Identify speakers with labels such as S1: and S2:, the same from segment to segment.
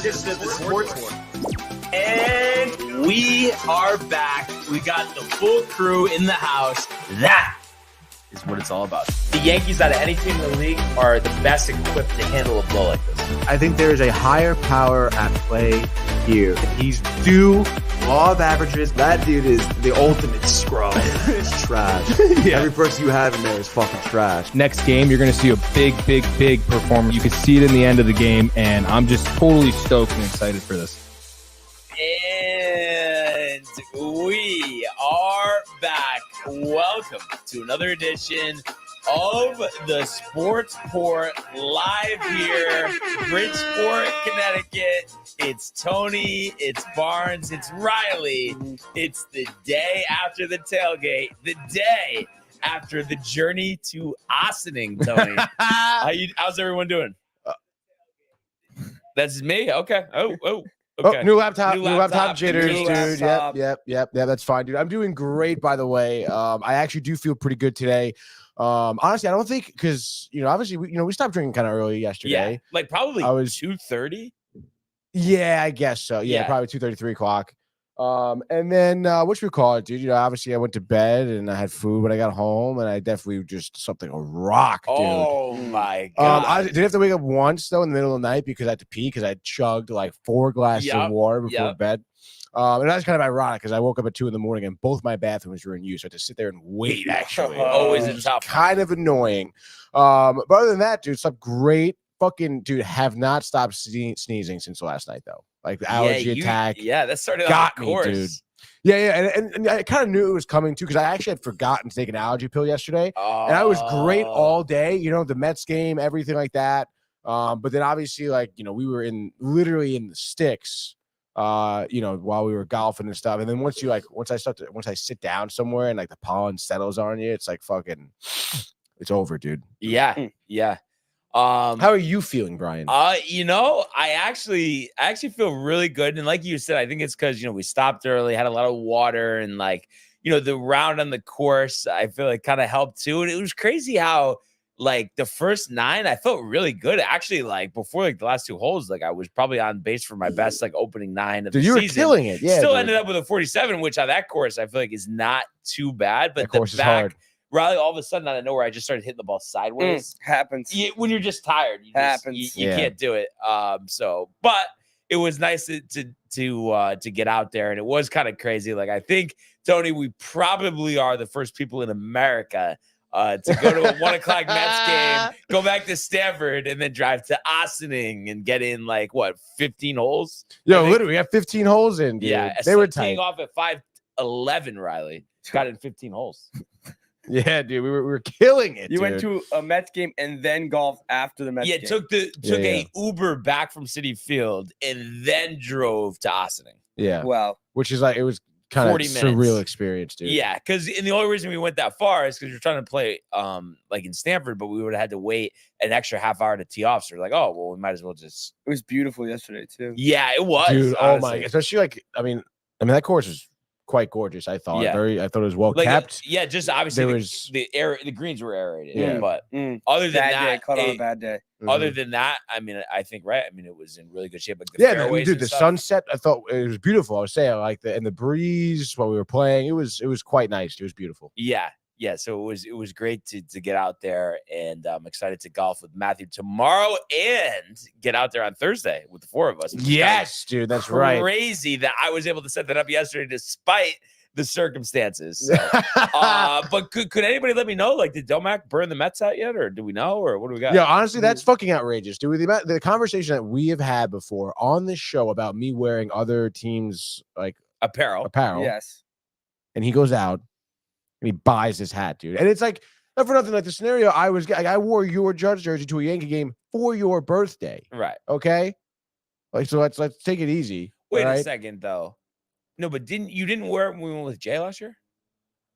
S1: edition of the Sports War. And we are back. We got the full crew in the house. That is what it's all about. The Yankees, out of any team in the league, are the best equipped to handle a blow like this.
S2: I think there is a higher power at play here. He's due law of averages. That dude is the ultimate scrub. It's trash. Yeah. Every person you have in there is fucking trash.
S3: Next game, you're going to see a big performance. You can see it in the end of the game, and I'm just totally stoked and excited for this.
S1: And we are back. Welcome to another edition of the Sports Port live here, Bridgeport, Connecticut. It's Tony, it's Barnes, it's Riley. It's the day after the tailgate, the day after the journey to Ossining, Tony. How's everyone doing? That's me? Okay. Oh. Okay.
S2: Oh, new laptop jitters, dude. Yep. That's fine, dude. I'm doing great, by the way. I actually do feel pretty good today. Honestly, I don't think because obviously we stopped drinking kind of early yesterday.
S1: Yeah, like probably 2:30.
S2: Yeah, I guess so. Yeah. Probably 2:30, 3 o'clock. And then what you call it, dude? Obviously I went to bed and I had food when I got home, and I definitely just something a rock, dude.
S1: Oh my god!
S2: I did have to wake up once though in the middle of the night because I had to pee because I chugged like 4 glasses of water before bed. And that's kind of ironic because I woke up at 2 a.m. and both my bathrooms were in use. So I had to sit there and wait. Actually,
S1: always a tough,
S2: kind of annoying. But other than that, dude, slept great. Fucking dude, have not stopped sneezing since last night though. Like the allergy attack.
S1: Yeah, that started
S2: got
S1: on
S2: me, dude. Yeah, and I kind of knew it was coming too because I actually had forgotten to take an allergy pill yesterday, and I was great all day. The Mets game, everything like that. But then obviously, like we were literally in the sticks, while we were golfing and stuff. And then once I sit down somewhere and like the pollen settles on you, it's like fucking, it's over, dude.
S1: Yeah.
S2: How are you feeling, Brian?
S1: I actually feel really good. And like you said, I think it's because, we stopped early, had a lot of water, and the round on the course, I feel like kind of helped too. And it was crazy how like the first 9, I felt really good. Actually, like before like the last 2 holes, like I was probably on base for my best like opening 9 of the season.
S2: You were killing it. Yeah.
S1: Still ended up with a 47, which on that course I feel like is not too bad. But
S2: the course is hard.
S1: Riley, all of a sudden out of nowhere, I just started hitting the ball sideways.
S4: Happens.
S1: When you're just tired. You can't do it. But it was nice to get out there, and it was kind of crazy. Like I think, Tony, we probably are the first people in America to go to a 1 o'clock Mets game, go back to Stanford, and then drive to Ossining and get in 15 holes?
S2: Literally, we have 15 holes in, dude.
S1: Yeah,
S2: they were
S1: teeing off at 5:11. Riley got in 15 holes.
S2: Yeah, dude, we were killing it.
S4: You went to a Mets game and then golf after the Mets game.
S1: Took a Uber back from Citi Field and then drove to Ossining.
S2: Yeah,
S4: wow,
S2: which is it was kind of surreal experience, dude.
S1: Yeah, because the only reason we went that far is because we're trying to play in Stanford, but we would have had to wait an extra half hour to tee off. So we're like, oh well, we might as well just.
S4: It was beautiful yesterday too.
S1: Yeah, it was,
S2: dude. Honestly. Oh my, especially I mean that course was quite gorgeous. I thought I thought it was well kept.
S1: Just obviously the greens were aerated.
S2: Yeah.
S1: But other than that,
S4: caught on a bad day.
S1: Other than that, I mean, I think it was in really good shape. Like
S2: the sunset, I thought it was beautiful. I was saying and the breeze while we were playing, it was quite nice. It was beautiful.
S1: Yeah. So it was great to get out there, and I'm excited to golf with Matthew tomorrow and get out there on Thursday with the 4 of us.
S2: Yes, dude, that's right.
S1: Crazy that I was able to set that up yesterday despite the circumstances. So, but could anybody let me know? Did Domac burn the Mets out yet, or do we know, or what do we got?
S2: Yeah, honestly, that's fucking outrageous, dude. The conversation that we have had before on this show about me wearing other teams
S1: apparel.
S4: Yes,
S2: and he goes out. And he buys his hat, dude. And it's not for nothing. Like the scenario I wore your Judge jersey to a Yankee game for your birthday.
S1: Right.
S2: Okay. So let's take it easy.
S1: Wait a second though. No, but you didn't wear it when we went with Jay last year?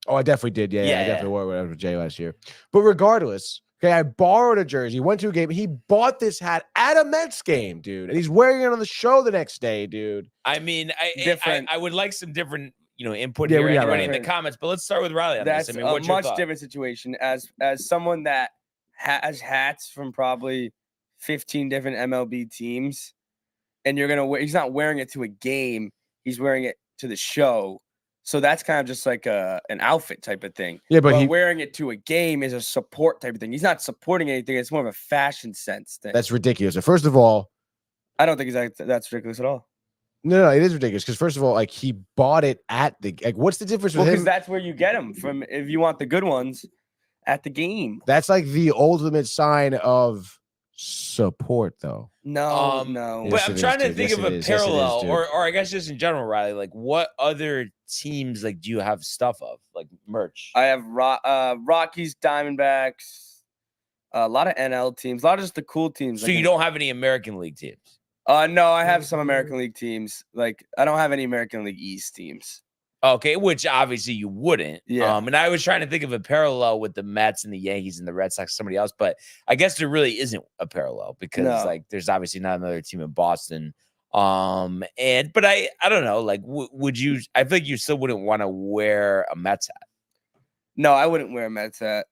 S2: Oh, I definitely did. Yeah, I definitely wore it with Jay last year. But regardless, okay, I borrowed a jersey, went to a game. He bought this hat at a Mets game, dude. And he's wearing it on the show the next day, dude.
S1: I mean, I would like some different input here in the comments, but let's start with Riley on
S4: That's
S1: this. I mean, what's
S4: a much different situation as someone that has hats from probably 15 different MLB teams. and you're gonna wear. He's not wearing it to a game. He's wearing it to the show. So that's kind of just like an outfit type of thing.
S2: Yeah, but
S4: wearing it to a game is a support type of thing. He's not supporting anything. It's more of a fashion sense thing.
S2: That's ridiculous. So first of all,
S4: I don't think that's ridiculous at all.
S2: no, it is ridiculous because first of all, like he bought it at the like. What's the difference with
S4: Because
S2: him?
S4: that's where you get them from. If you want the good ones, at the game.
S2: That's like the ultimate sign of support, though.
S4: No.
S1: But
S2: Yes,
S1: I'm
S2: it
S1: trying
S2: is,
S1: to
S2: dude.
S1: think
S2: Yes,
S1: of
S2: it
S1: a
S2: is. Yes, it is,
S1: parallel,
S2: dude.
S1: or I guess just in general, Riley. Like, what other teams like do you have stuff of, like merch?
S4: I have Rockies, Diamondbacks, a lot of NL teams, a lot of just the cool teams.
S1: So you don't have any American League teams?
S4: No, I have some American League teams. Like I don't have any American League East teams.
S1: Okay, which obviously you wouldn't.
S4: Yeah.
S1: And I was trying to think of a parallel with the Mets and the Yankees and the Red Sox, somebody else, but I guess there really isn't a parallel because like there's obviously not another team in Boston. But I don't know. Like, would you? I feel like you still wouldn't want to wear a Mets hat.
S4: No, I wouldn't wear a Mets hat.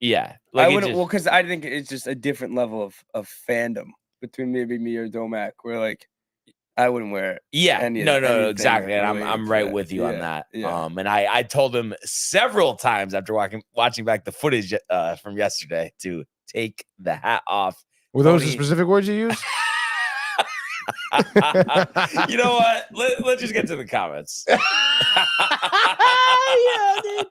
S1: Yeah,
S4: like I wouldn't. Well, because I think it's just a different level of fandom between maybe me or Domac. Where like I wouldn't wear it.
S1: Yeah, no, exactly. And I'm right with you on that.
S4: Yeah.
S1: And I told him several times after watching back the footage from yesterday to take the hat off.
S2: Were those the specific words you used?
S1: You know what? Let's just get to the comments.
S2: Yeah, dude.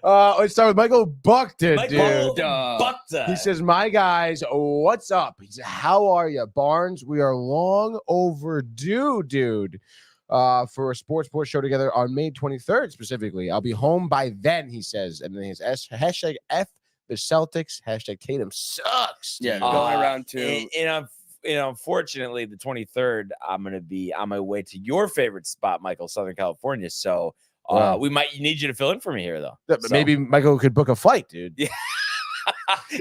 S2: Let's start with Michael Buckton, dude.
S1: Buckton.
S2: He says, "My guys, what's up?" He said, "How are you, Barnes? We are long overdue, dude, for a sports show together on May 23rd specifically. I'll be home by then," he says. And then he has hashtag F the Celtics, hashtag Tatum sucks.
S4: Yeah, going around to.
S1: And unfortunately, the 23rd, I'm going to be on my way to your favorite spot, Michael, Southern California. So we might need you to fill in for me here, though.
S2: Maybe Michael could book a flight, dude.
S1: Yeah.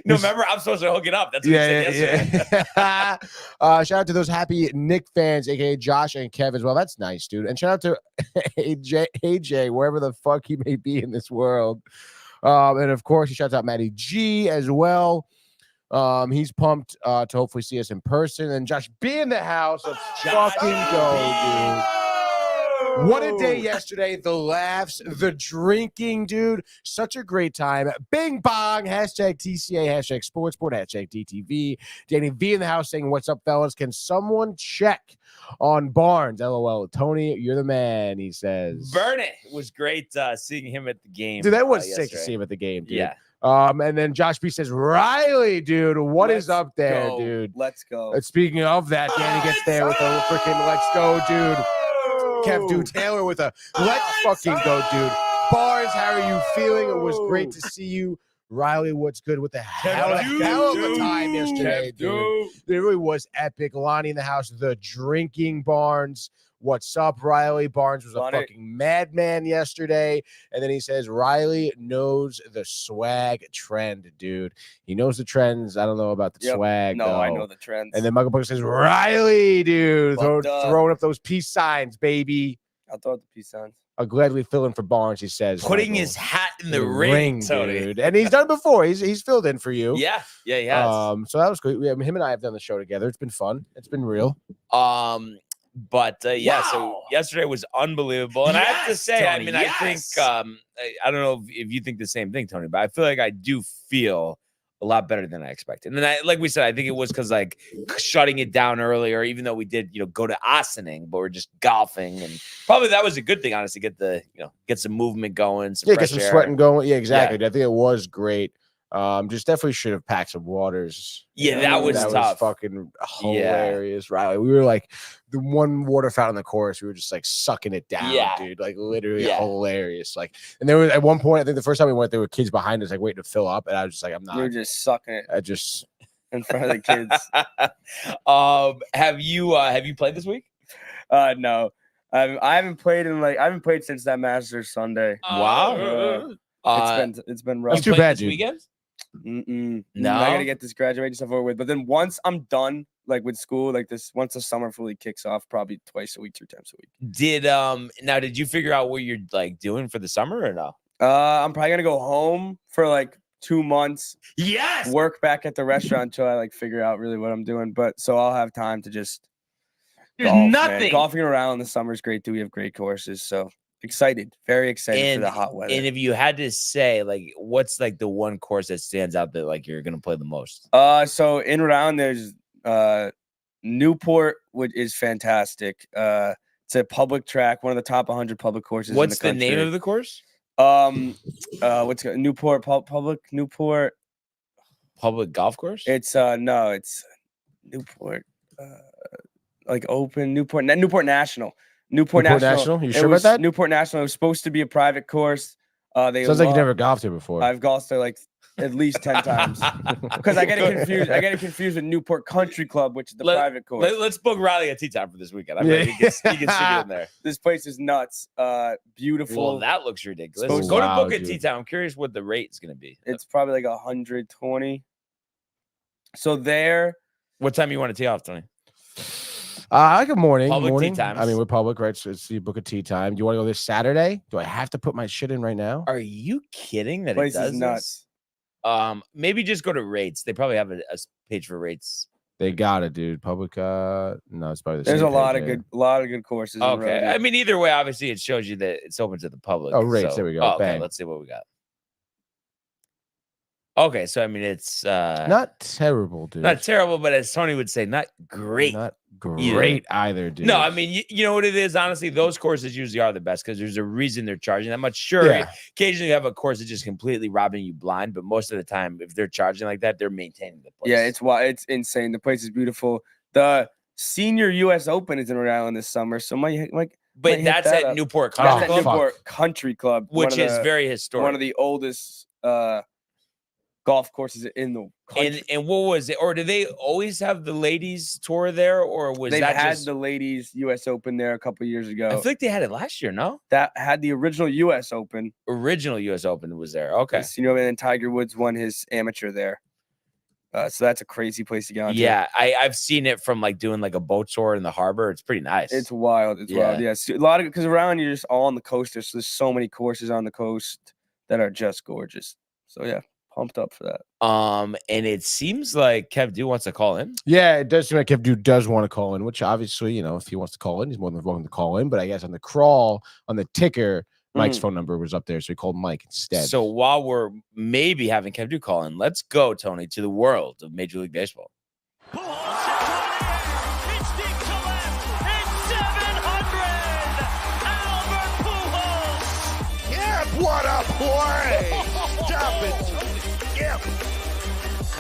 S1: No, remember, I'm supposed to hook it up. That's what he said yesterday.
S2: Shout out to those happy Knicks fans, aka Josh and Kev as well. That's nice, dude. And shout out to AJ, wherever the fuck he may be in this world. And of course, he shouts out Matty G as well. He's pumped to hopefully see us in person. And Josh B in the house. Let's fucking go, dude. What a day yesterday. The laughs, the drinking, dude. Such a great time. Bing bong. Hashtag TCA, hashtag Sportsport, hashtag DTV. Danny V in the house saying, "What's up, fellas? Can someone check on Barnes?" LOL. Tony, you're the man, he says.
S1: Burn it. It was great seeing him at the game.
S2: Dude, that was sick
S1: yesterday.
S2: to see him at the game, dude.
S1: Yeah.
S2: And then Josh B says, "Riley, dude, what is up there,
S4: go.
S2: dude?"
S4: Let's go.
S2: And speaking of that, Danny gets there with a freaking "Let's go, dude." Kev Dude Taylor with a "Let's fucking go, dude." Barnes, how are you feeling? It was great to see you. Riley, what's good with the hell of a time yesterday, dude? It really was epic. Lonnie in the house, the drinking Barnes. What's up, Riley? Barnes was a fucking madman yesterday. And then he says, "Riley knows the swag trend, dude." He knows the trends. I don't know about the swag.
S4: No,
S2: though.
S4: I know the trends.
S2: And then Michael Buck says, "Riley, dude, throwing up those peace signs, baby."
S4: I'll throw up the peace signs.
S2: I'll gladly fill in for Barnes, he says.
S1: Putting
S2: Michael.
S1: his hat in the ring, Tony.
S2: dude. And he's done it before. He's filled in for you.
S1: Yeah, he has.
S2: So that was good. Him and I have done the show together. It's been fun. It's been real.
S1: But so yesterday was unbelievable. And I have to say,
S2: Tony,
S1: I think I don't know if you think the same thing, Tony, but I feel like I do feel a lot better than I expected. And then like we said, I think it was because like shutting it down earlier, even though we did, go to Ossining, but we're just golfing, and probably that was a good thing, honestly, get some movement going, some fresh
S2: get some
S1: air.
S2: sweating going. Yeah, exactly. I think it was great. Just definitely should have packed some waters.
S1: Yeah, that was tough.
S2: Fucking hilarious, Riley. We were like the one water fountain in the course. We were just like sucking it down, dude. Like literally hilarious. Like, and there was at one point, I think the first time we went, there were kids behind us, like waiting to fill up, and I was just like, "I'm not."
S4: We were just sucking it.
S2: I just
S4: in front of the kids.
S1: Have you played this week?
S4: No, I haven't played since that Masters Sunday.
S1: Wow.
S4: It's been rough.
S2: That's too bad,
S1: this
S2: dude.
S1: Weekend?
S4: No, I gotta get this graduation stuff over with. But then once I'm done, like with school, like this, once the summer fully kicks off, probably twice a week, 3 times a week.
S1: Did you figure out what you're like doing for the summer or no?
S4: I'm probably gonna go home for like 2 months.
S1: Yes.
S4: Work back at the restaurant until I like figure out really what I'm doing. But so I'll have time to just
S1: There's
S4: Golf,
S1: nothing.
S4: Man. Golfing around in the summer is great too. We have great courses, so excited, very excited for the hot weather.
S1: And if you had to say, like, what's like the one course that stands out that like you're gonna play the most?
S4: So in Rhode Island, there's Newport, which is fantastic. It's a public track, one of the top 100 public courses.
S1: What's
S4: in the
S1: name of the course?
S4: What's it, Newport Public Newport
S1: Public golf course?
S4: It's no, it's Newport, like open Newport National. Newport National.
S2: You sure about that?
S4: Newport National. It was supposed to be a private course. They
S2: Sounds like you never golfed here before.
S4: I've golfed there like at least 10 times because I get it confused with Newport Country Club, which is the private course.
S1: Let's book Riley a tee time for this weekend. I bet he can stick it in there.
S4: This place is nuts. Beautiful.
S1: Well, that looks ridiculous.
S4: Oh,
S1: Go
S2: wow,
S1: to book a
S2: dude.
S1: tee time. I'm curious what the rate is going to be.
S4: It's probably like 120. So there.
S1: What time you want to tee off, Tony?
S2: I like a morning.
S1: Public tee times.
S2: I mean, we're public, right? So you book a tee time. Do you want to go this Saturday? Do I have to put my shit in right now?
S1: Are you kidding that
S4: Place
S1: it does
S4: is nuts.
S1: this? Maybe just go to rates. They probably have a page for rates.
S2: They got it, dude. Public. No, it's probably the
S4: There's
S2: same
S4: a lot
S2: page,
S4: of
S2: yeah.
S4: good courses.
S1: Okay. I mean, either way, obviously, it shows you that it's open to the public.
S2: Oh, rates.
S1: So-
S2: There we go.
S1: okay,
S2: Bang.
S1: let's see what we got. Okay, so I mean, it's
S2: Not terrible, dude.
S1: not terrible, but as Tony would say, not great.
S2: Not great either, dude.
S1: No, I mean, you know what it is. Honestly, those courses usually are the best because there's a reason they're charging that much. Sure,
S2: Yeah.
S1: occasionally you have a course that's just completely robbing you blind, but most of the time, if they're charging like that, they're maintaining the place.
S4: Yeah, it's insane. The place is beautiful. The Senior U.S. Open is in Rhode Island this summer, so might
S1: but
S4: hit
S1: that's
S4: that
S1: at
S4: up.
S1: Newport
S2: Oh,
S1: Country
S4: That's at
S1: Club,
S2: fuck.
S4: Newport Country Club,
S1: which is very historic.
S4: one of the oldest golf courses in the country.
S1: And what was it? Or did they always have the ladies tour there, or was
S4: They've
S1: that
S4: had
S1: just?
S4: the ladies U.S. Open there a couple years ago.
S1: I feel like they had it last year. No,
S4: that had the original U.S. Open.
S1: original U.S. Open was there. Okay,
S4: And then Tiger Woods won his amateur there. So that's a crazy place to get onto.
S1: yeah, I've seen it from like doing like a boat tour in the harbor. It's pretty nice.
S4: It's wild. It's wild. Yeah, a lot of because around you're just all on the coast. There's so many courses on the coast that are just gorgeous. So yeah, pumped up for that.
S1: And it seems like Kev Du wants to call in.
S2: Yeah, it does seem like if dude does want to call in, which obviously, if he wants to call in, he's more than welcome to call in. But I guess on the crawl, on the ticker, Mike's phone number was up there, so he called Mike instead.
S1: So while we're maybe having Kev Du call in, let's go, Tony, to the world of Major League Baseball.
S5: It's deep to left. It's 700. Albert Pujols.
S6: Yeah, what a play! Stop it, Tony. Yep.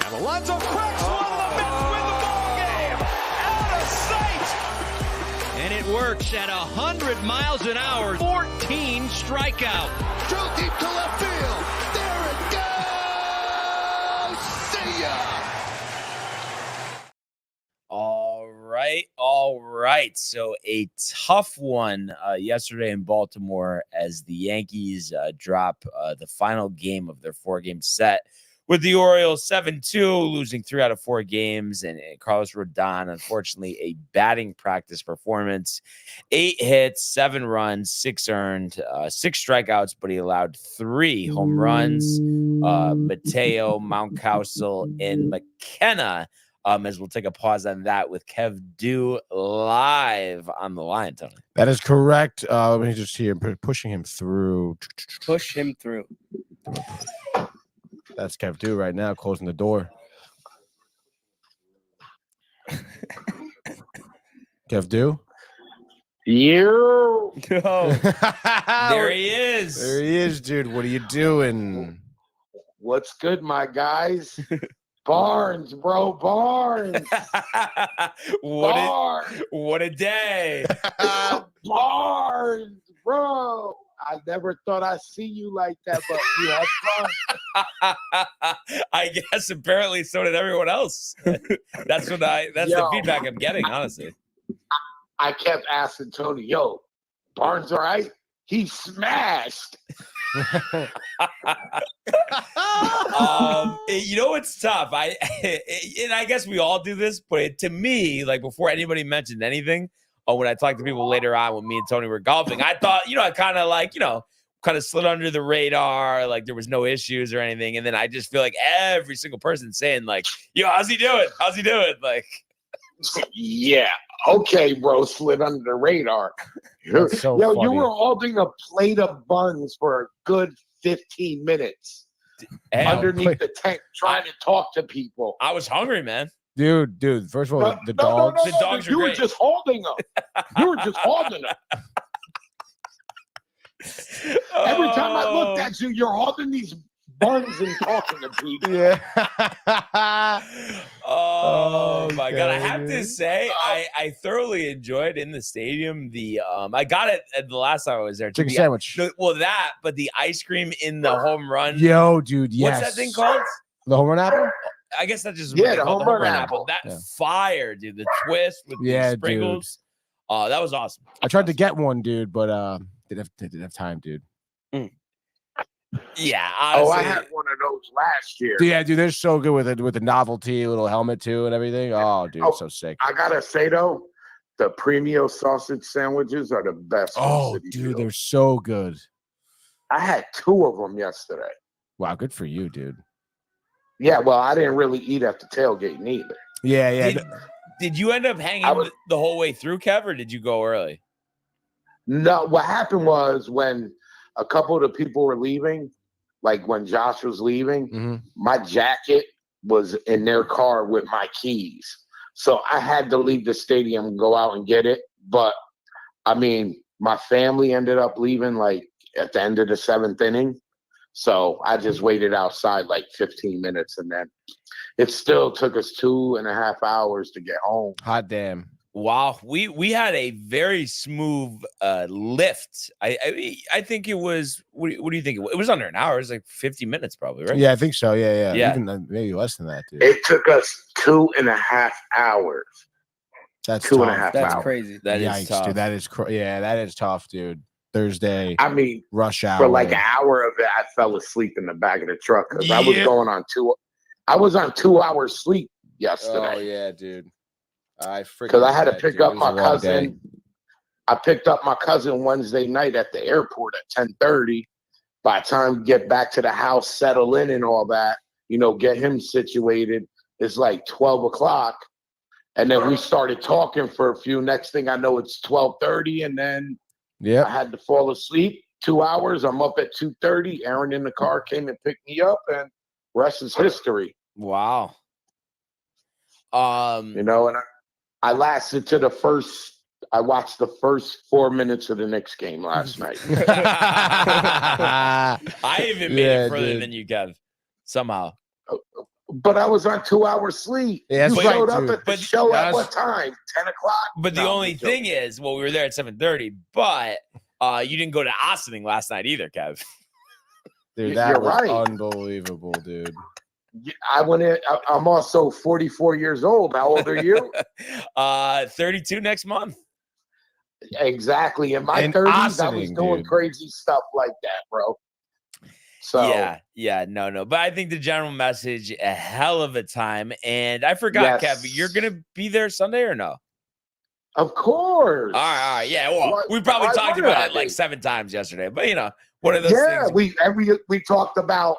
S6: And Alonso cracks one. The Mets win the ball game. Out of sight.
S5: And it works at 100 miles an hour. 14 strikeout.
S6: Drove deep to left field. There it goes. See ya.
S1: All right. So a tough one yesterday in Baltimore as the Yankees drop the final game of their 4-game set with the Orioles 7-2, losing 3 out of 4 games. And Carlos Rodon, unfortunately, a batting practice performance. 8 hits, 7 runs, 6 earned, 6 strikeouts, but he allowed 3 home runs. Mateo, Mountcastle, and McKenna. As we'll take a pause on that with Kev Du live on the line, Tony.
S2: That is correct. Let me just see him pushing him through.
S4: Push him through.
S2: That's Kev Du right now, closing the door. Kev Du?
S4: No.
S1: There he is.
S2: There he is, dude. What are you doing?
S7: What's good, my guys? Barnes, bro, Barnes.
S1: What a day.
S7: Barnes, bro. I never thought I'd see you like that, but we had fun.
S1: I guess apparently so did everyone else. That's the feedback I'm getting, honestly.
S7: I kept asking Tony, yo, Barnes all right? He smashed.
S1: It's tough. I guess we all do this, but to me, like before anybody mentioned anything, or when I talked to people later on when me and Tony were golfing, I thought, I kind of slid under the radar, like there was no issues or anything. And then I just feel like every single person saying like, yo, how's he doing? How's he doing? Like,
S7: Yeah. Okay, bro. Slid under the radar.
S2: That's so
S7: Yo, you
S2: funny.
S7: were holding a plate of buns for a good 15 minutes
S1: Hey,
S7: underneath the tent trying to talk to people.
S1: I was hungry, man.
S2: Dude. First of all,
S7: No,
S2: the
S7: no, no,
S2: dogs.
S7: no,
S1: The dogs are
S7: you were
S1: great.
S7: just holding them. You were just holding them. Every time I looked at you, you're holding these buns and talking to people.
S2: Yeah.
S1: Oh my god! I
S2: Okay,
S1: have to
S2: dude.
S1: say, I thoroughly enjoyed in the stadium. The I got it at the last time I was there. too.
S2: Chicken
S1: The-
S2: sandwich.
S1: no, well, that, but the ice cream in the home run.
S2: Yo, dude. Yes.
S1: What's that thing called?
S2: The home run apple.
S1: I guess that's just
S7: Yeah,
S1: what they
S7: the
S1: call
S7: home run apple.
S1: That
S2: Yeah.
S1: fire, dude. The twist with
S2: Yeah,
S1: the
S2: dude.
S1: sprinkles. Oh, that was awesome.
S2: I tried to get one, dude, but didn't have time, dude.
S1: Yeah,
S7: Oh,
S1: honestly.
S7: I had one of those last year.
S2: Dude, yeah, dude, they're so good with the novelty little helmet too and everything. Oh, dude,
S7: Oh,
S2: so sick.
S7: I gotta say though, the premium sausage sandwiches are the best. from
S2: Oh,
S7: City
S2: dude,
S7: Field.
S2: they're so good.
S7: I had 2 of them yesterday.
S2: Wow, good for you, dude.
S7: Yeah, well, I didn't really eat at the tailgate neither.
S2: Yeah, yeah.
S1: Did you end up hanging
S7: I was-
S1: the whole way through, Kev, or did you go early?
S7: No, what happened was when a couple of the people were leaving, like when Josh was leaving,
S2: Mhm.
S7: my jacket was in their car with my keys. So I had to leave the stadium and go out and get it. But I mean, my family ended up leaving like at the end of the 7th inning. So I just waited outside like 15 minutes and then it still took us 2.5 hours to get home.
S2: Hot damn.
S1: Wow, we had a very smooth lift. I think it was. What do you think? It was under an hour. It was like 50 minutes, probably, right?
S2: Yeah, I think so. Yeah.
S1: Yeah.
S2: Even maybe less than that, dude.
S7: It took us 2.5 hours.
S2: That's
S7: 2.5
S2: tough.
S4: That's
S7: hours.
S4: crazy.
S1: That is
S2: Yikes,
S1: tough.
S2: dude. That is that is tough, dude. Thursday
S7: I mean,
S2: rush hour.
S7: for like an hour of it, I fell asleep in the back of the truck because I was
S1: Yeah.
S7: going on 2. I was on 2 hours sleep
S2: Oh
S7: yesterday
S2: yeah, dude. I freaking
S7: because I had to
S2: bet,
S7: pick
S2: dude.
S7: up
S2: It was
S7: my
S2: a long day.
S7: cousin. I picked up my cousin Wednesday night at the airport at 10:30. By the time we get back to the house, settle in and all that, get him situated, it's like 12 o'clock. And then we started talking for a few. Next thing I know, it's 12:30, and then I
S2: Yep.
S7: had to fall asleep. 2 hours. I'm up at 2:30. Aaron in the car came and picked me up, and rest is history.
S1: Wow.
S7: And I lasted to the first. I watched the first 4 minutes of the Knicks game last night.
S1: I even made
S2: Yeah,
S1: it further
S2: dude.
S1: than you, Kev. Somehow.
S7: But I was on 2 hours sleep.
S2: Yeah, that's
S7: You
S2: right,
S7: showed up
S2: dude.
S7: at the
S1: But
S7: show at
S2: that's-
S7: what time? 10 o'clock?
S1: But the
S7: No, I'm
S1: only
S7: just joking.
S1: thing is, well, we were there at 7:30, but you didn't go to Ossining last night either, Kev.
S2: Dude, that
S7: You're
S2: was
S7: right.
S2: unbelievable, dude.
S7: I went in. I'm also 44 years old. How old are you?
S1: 32 next month.
S7: Exactly. In my
S2: And
S7: 30s, I was
S2: Ossining,
S7: doing
S2: dude.
S7: crazy stuff like that, bro. So
S1: Yeah, no. But I think the general message, a hell of a time. And I forgot,
S7: Yes.
S1: Kev, you're gonna be there Sunday or no?
S7: of course.
S1: All right. Yeah. Well,
S7: Why-
S1: we probably
S7: why
S1: talked
S7: wouldn't
S1: about
S7: I
S1: it like
S7: be?
S1: 7 times yesterday, but one of those
S7: Yeah,
S1: things.
S7: we talked about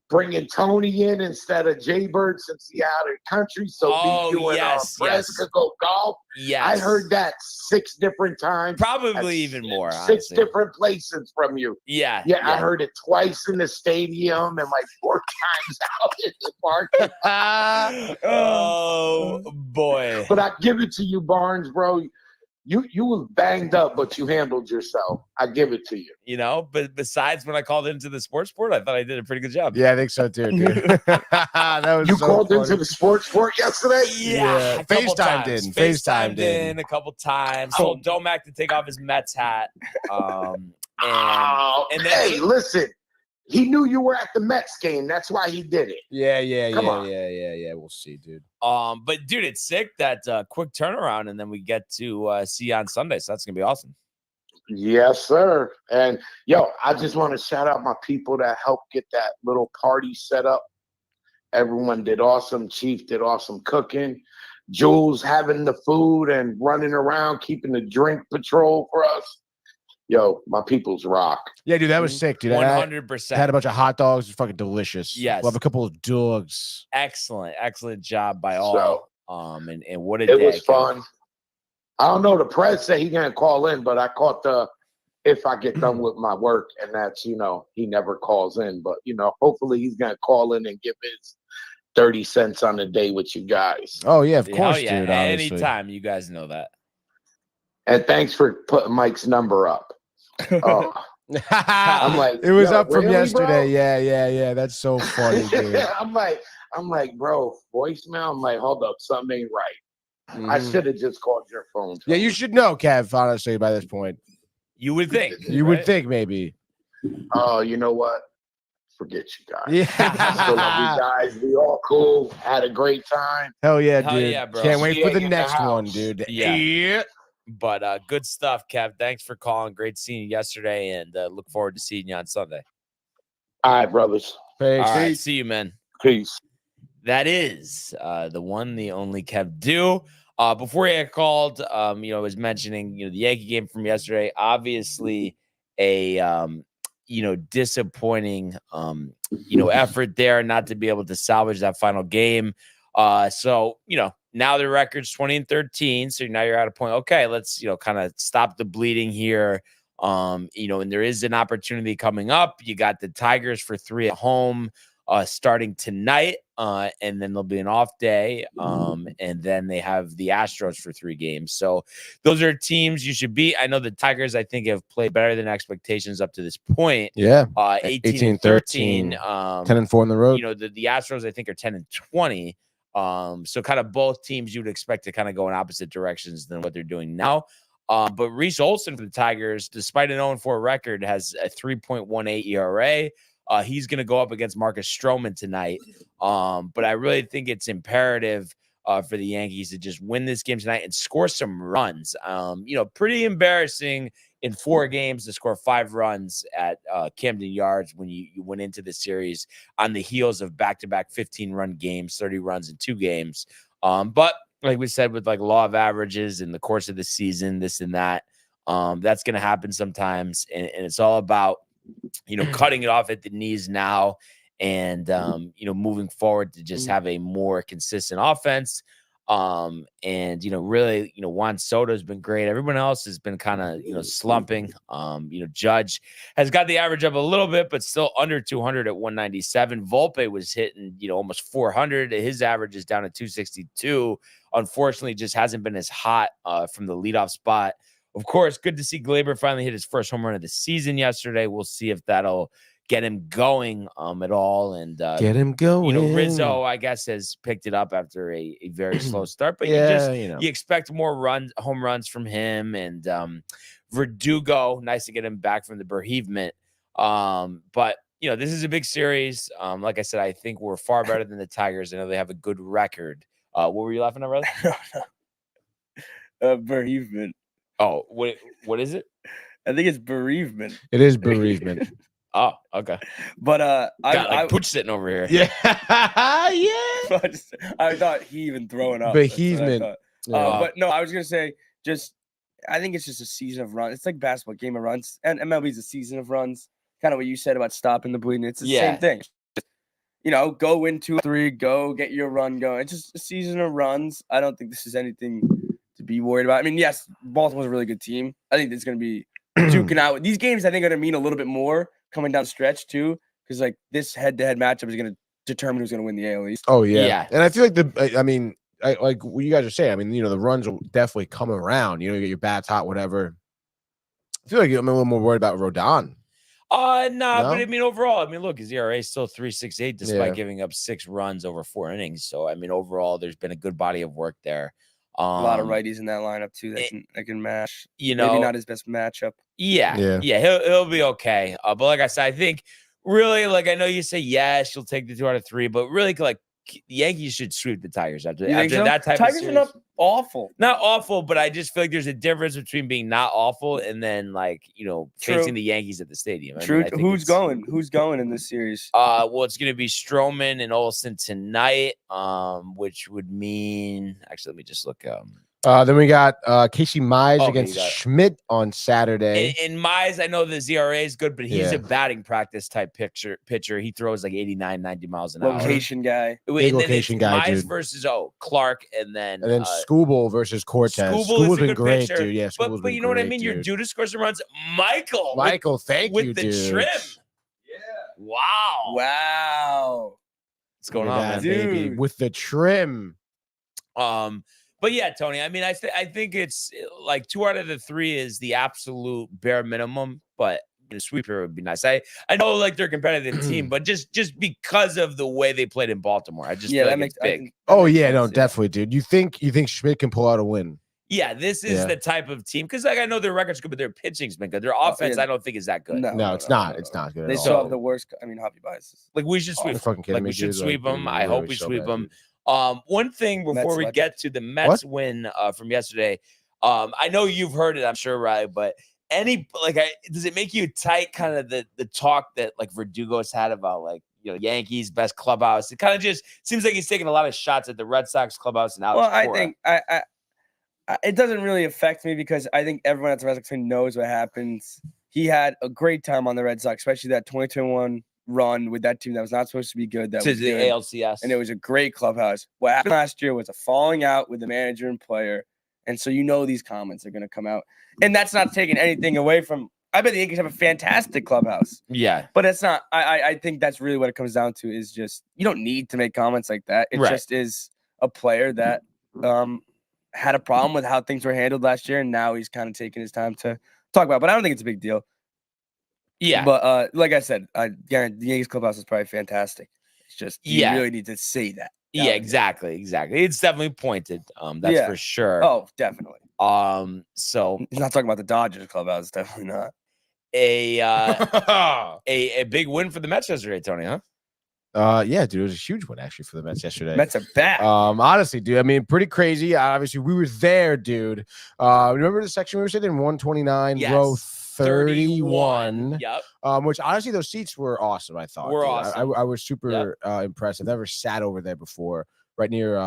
S7: bringing Tony in instead of Jaybird since he out of the country, so
S1: Oh,
S7: me, you
S1: yes,
S7: and Brez
S1: yes.
S7: could go golf.
S1: Yes.
S7: I heard that 6 different times.
S1: Probably
S7: at
S1: even more.
S7: 6
S1: Honestly.
S7: different places from you.
S1: Yeah.
S7: Yeah, I heard it twice in the stadium and like 4 times out in the park.
S1: Oh boy.
S7: But I give it to you, Barnes, bro. You was banged up, but you handled yourself. I give it to you.
S1: But besides when I called into the sports board, I thought I did a pretty good job.
S2: Yeah, I think so too, dude. That was
S7: You
S2: so
S7: called
S2: funny.
S7: into the sports court yesterday?
S1: Yeah, a couple
S2: FaceTimed
S1: times.
S2: in, FaceTimed
S1: FaceTimed
S2: in.
S1: a couple times. Told Domac to take off his Mets hat. And then-
S7: Hey, listen. He knew you were at the Mets game. That's why he did it.
S2: Yeah.
S7: Come on.
S2: Yeah. We'll see, dude.
S1: but dude, it's sick that quick turnaround, and then we get to see you on Sunday. So that's gonna be awesome.
S7: Yes, sir. And I just want to shout out my people that helped get that little party set up. Everyone did awesome. Chief did awesome cooking. Jules having the food and running around, keeping the drink patrol for us. My people's rock.
S2: Yeah, dude, that was sick, dude. I
S1: 100%.
S2: had a bunch of hot dogs. It was fucking delicious.
S1: Yes.
S2: We'll have a couple of dogs.
S1: Excellent job by all.
S7: So
S1: And what a
S7: It
S1: day,
S7: was
S1: Kev.
S7: fun. I don't know. The press said he gonna call in, but I caught the if I get done with my work, and that's he never calls in. But hopefully he's gonna call in and give his 30 cents on the day with you guys.
S2: Oh yeah, of
S1: Hell
S2: course,
S1: yeah.
S2: dude. Obviously.
S1: Anytime, you guys know that.
S7: And thanks for putting Mike's number up. Oh, I'm like,
S2: it was
S7: yo,
S2: up from
S7: really,
S2: yesterday.
S7: bro?
S2: Yeah. That's so funny, dude.
S7: I'm like, bro, voicemail. I'm like, hold up, something ain't right. I
S2: Mhm.
S7: should have just called your phone.
S2: Yeah, you should know, Kev. Honestly, by this point,
S1: You would think.
S2: you would think maybe.
S7: Oh, you know what? Forget you guys.
S2: Yeah.
S7: I still love you guys. We all cool. Had a great time.
S2: Hell yeah,
S1: Hell
S2: dude.
S1: yeah, bro.
S2: Can't wait for the
S7: Seeing in the
S2: next one,
S7: house.
S2: dude.
S1: Yeah. But good stuff, Kev. Thanks for calling. Great seeing you yesterday, and look forward to seeing you on Sunday.
S7: All right, brothers.
S2: Peace.
S1: All right, see you, man.
S7: Peace.
S1: That is the one, the only Kev Do. Before I called, I was mentioning, the Yankee game from yesterday. Obviously, a disappointing, effort there, not to be able to salvage that final game. So now the record's 20-13. So now you're at a point. Okay, let's kind of stop the bleeding here. And there is an opportunity coming up. You got the Tigers for 3 at home. Starting tonight, and then there'll be an off day, and then they have the Astros for 3 games. So those are teams you should beat. I know the Tigers, I think, have played better than expectations up to this point.
S2: Yeah.
S1: 18-13,
S2: 10-4 on the road.
S1: The Astros, I think, are 10-20. So kind of both teams you would expect to kind of go in opposite directions than what they're doing now. But Reese Olson for the Tigers, despite an 0-4 record, has a 3.18 ERA. He's going to go up against Marcus Stroman tonight. But I really think it's imperative for the Yankees to just win this game tonight and score some runs. Pretty embarrassing in 4 games to score 5 runs at Camden Yards when you went into the series on the heels of back-to-back 15-run games, 30 runs in 2 games. But like we said, with like law of averages in the course of the season, this and that, that's going to happen sometimes. And it's all about cutting it off at the knees now and, moving forward to just have a more consistent offense. Really, Juan Soto has been great. Everyone else has been kind of, slumping. Judge has got the average up a little bit, but still under 200 at 197. Volpe was hitting, almost 400. His average is down at 262. Unfortunately, just hasn't been as hot from the leadoff spot. Of course, good to see Glaber finally hit his first home run of the season yesterday. We'll see if that'll get him going at all. And
S2: get him going.
S1: Rizzo, I guess, has picked it up after a very slow start. But you expect more home runs from him. And Verdugo, nice to get him back from the bereavement. But this is a big series. Like I said, I think we're far better than the Tigers. I know they have a good record. What were you laughing at, brother?
S4: Bereavement.
S1: Oh, what is it?
S4: I think it's bereavement.
S2: It is bereavement.
S1: Oh, okay.
S4: But
S1: I Pooch sitting over here.
S2: Yeah.
S4: I thought he even throwing up.
S2: Bereavement.
S4: But no, I was gonna say I think it's just a season of runs. It's like basketball, game of runs, and MLB is a season of runs. Kind of what you said about stopping the bleeding. It's the same thing. Go win 2-3, go get your run going. It's just a season of runs. I don't think this is anything to be worried about. I mean, yes, Baltimore's a really good team. I think it's going to be duking out. These games, I think, are going to mean a little bit more coming down the stretch, too, because, like, this head-to-head matchup is going to determine who's going to win the AL East.
S2: Oh, yeah. And I feel like like what you guys are saying, the runs will definitely come around. You get your bats hot, whatever. I feel like I'm a little more worried about Rodon.
S1: No, but overall, look, his ERA is still 3.68 despite giving up 6 runs over 4 innings. So, overall, there's been a good body of work there.
S4: A lot of righties in that lineup too that can mash. Maybe not his best matchup.
S1: Yeah. He'll be okay. But like I said, I think really, like, I know you say yes, you'll take the 2 out of 3, but really, like, the Yankees should sweep the Tigers after that type
S4: Tigers
S1: of series.
S4: Are not awful.
S1: Not awful, but I just feel like there's a difference between being not awful and then, like, facing the Yankees at the stadium.
S4: True. Who's going in this series?
S1: Well, it's going to be Stroman and Olsen tonight, which would mean – actually, let me just look.
S2: Then we got Casey Mize
S1: Okay,
S2: against
S1: you got it.
S2: Schmidt on Saturday.
S1: In Mize, I know the ZRA is good, but he's
S2: Yeah.
S1: a batting practice type pitcher. He throws like 89, 90 miles an hour.
S4: Location guy.
S2: Big
S1: And then
S2: location
S1: it's
S2: guy,
S1: Mize
S2: dude.
S1: versus Clark, and then
S2: Skubal versus Cortez.
S1: Skubal is
S2: Skubal's
S1: a
S2: been
S1: good
S2: great,
S1: pitcher,
S2: dude. Yeah,
S1: but
S2: Skubal's been
S1: you know what I
S2: great,
S1: mean? Your
S2: dude.
S1: dude who scores some runs, Michael.
S2: Thank
S1: with
S2: you,
S1: the
S2: dude.
S1: trim. Wow.
S4: Wow.
S1: What's going
S2: Look
S1: on,
S2: at
S1: man?
S2: that, baby,
S4: Dude.
S2: with the trim.
S1: But yeah, Tony, I mean, I think it's like 2 out of the 3 is the absolute bare minimum, but the sweeper would be nice. I know like they're a competitive team, but just because of the way they played in Baltimore, I just feel like it's big.
S2: Definitely, dude. You think Schmidt can pull out a win?
S1: Yeah, this is the type of team because like I know their record's good, but their pitching's been good. Their offense, I don't think is that good.
S2: No, it's not. It's not good.
S4: They
S2: at
S4: still
S2: all.
S4: have the worst. I mean, Hoppy biases.
S1: Like we should sweep.
S2: You're fucking kidding
S1: Like
S2: me,
S1: we should
S2: dude?
S1: sweep
S2: Like,
S1: them.
S2: they're
S1: I hope
S2: really
S1: we
S2: so
S1: sweep
S2: bad,
S1: them.
S2: dude.
S1: One thing before
S4: Mets
S1: we
S4: legend.
S1: get to the Mets win from yesterday, I know you've heard it, I'm sure, right? But does it make you tight? Kind of the talk that like Verdugo's had about like Yankees best clubhouse. It kind of just seems like he's taking a lot of shots at the Red Sox clubhouse and Alex.
S4: Well, I think it doesn't really affect me because I think everyone at the Red Sox team knows what happens. He had a great time on the Red Sox, especially that 2021 run with that team that was not supposed to be good. That
S1: to
S4: was
S1: the
S4: good,
S1: ALCS,
S4: and it was a great clubhouse. What happened last year was a falling out with the manager and player, and so these comments are going to come out, and that's not taking anything away from. I bet the Yankees have a fantastic clubhouse.
S1: Yeah,
S4: but it's not. I think that's really what it comes down to. Is just you don't need to make comments like that. It just is a player that had a problem with how things were handled last year, and now he's kind of taking his time to talk about it. But I don't think it's a big deal.
S1: Yeah.
S4: But like I said, the Yankees clubhouse is probably fantastic. It's just you really need to say that.
S1: Yeah, exactly. It's definitely pointed. That's for sure.
S4: Oh, definitely.
S1: So
S4: he's not talking about the Dodgers clubhouse. Definitely not.
S1: A big win for the Mets yesterday, Tony, huh?
S2: Yeah, dude, it was a huge one actually for the Mets yesterday.
S4: Mets are back.
S2: Honestly, dude, I mean, pretty crazy. Obviously, we were there, dude. Remember the section we were sitting in 129, row 31.
S1: Yep.
S2: Which honestly, those seats were awesome. I thought
S1: Awesome.
S2: I was super impressed. I've never sat over there before, right near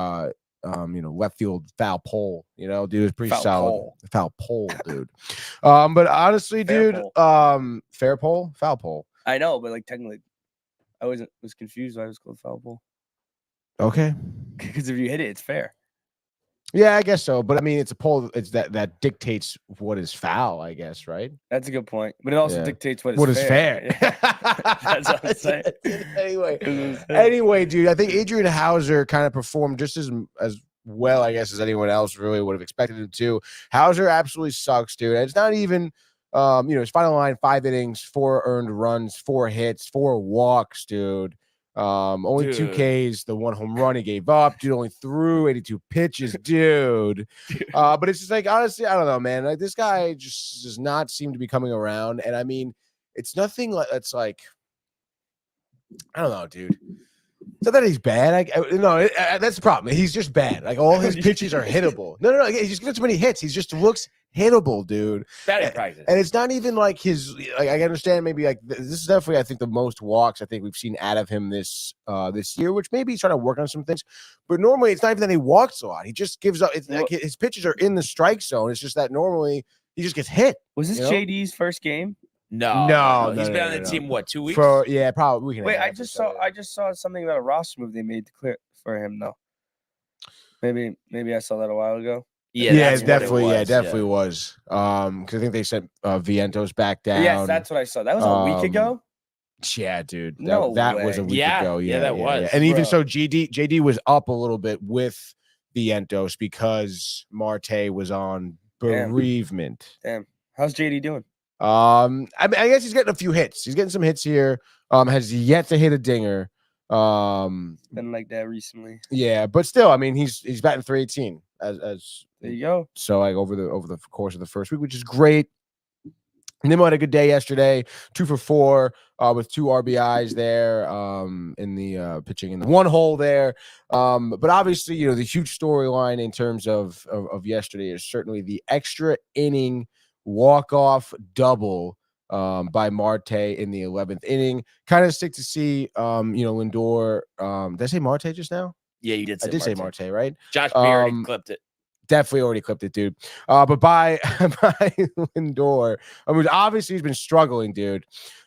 S2: left field foul pole. Dude, it was pretty solid. Foul pole, dude. But honestly, dude, fair pole, foul pole.
S4: I know, but like technically. I was confused why it was called foul pole.
S2: Okay.
S4: Because if you hit it, it's fair.
S2: Yeah, I guess so. But I mean, it's a pole. It's that dictates what is foul, I guess, right?
S4: That's a good point. But it also dictates what is fair.
S2: Yeah.
S4: That's what I'm saying.
S2: Anyway, dude, I think Adrian Hauser kind of performed just as well, I guess, as anyone else really would have expected him to. Hauser absolutely sucks, dude. It's not even. His final line, 5 innings, 4 earned runs, 4 hits, 4 walks, dude. Only 2 Ks, the 1 home run he gave up. Dude only threw 82 pitches, dude. But it's just like, honestly, I don't know, man. Like this guy just does not seem to be coming around. And I mean, it's nothing that's like, I don't know, dude. It's not that he's bad. That's the problem. He's just bad. Like all his pitches are hittable. No. He just gets so many hits. He just looks hittable, dude.
S1: Batting practice.
S2: And it's not even like his. Like I understand maybe like this is definitely I think the most walks I think we've seen out of him this year, which maybe he's trying to work on some things. But normally it's not even that he walks a lot. He just gives up. It's like his pitches are in the strike zone. It's just that normally he just gets hit.
S4: Was this JD's first game?
S2: No.
S1: He's been on the team what 2 weeks?
S2: Probably week and a
S4: Wait,
S2: half
S4: I just saw something about a roster move they made to clear for him though. Maybe I saw that a while ago.
S2: Yeah, it definitely was. Because I think they sent Vientos back down.
S4: Yes, that's what I saw. That was a week ago.
S2: Yeah, dude.
S4: That
S2: was a week ago.
S1: Yeah, that was.
S2: And even so, JD was up a little bit with Vientos because Marte was on bereavement.
S4: Damn. How's JD doing?
S2: I guess he's getting a few hits. He's getting some hits here. Has yet to hit a dinger.
S4: Been like that recently.
S2: Yeah, but still, I mean, he's batting 318 as
S4: there you go.
S2: So like over the course of the first week, which is great. Nimmo had a good day yesterday, 2 for 4 with 2 RBIs there in the pitching in the 1 hole there. But obviously, the huge storyline in terms of yesterday is certainly the extra inning walk-off double by Marte in the 11th inning. Kind of sick to see, Lindor. Did I say Marte just now?
S1: Yeah, you did.
S2: I did say Marte, right?
S1: Josh Beard clipped it.
S2: definitely already clipped it, dude. But by Lindor, I mean, obviously he's been struggling, dude.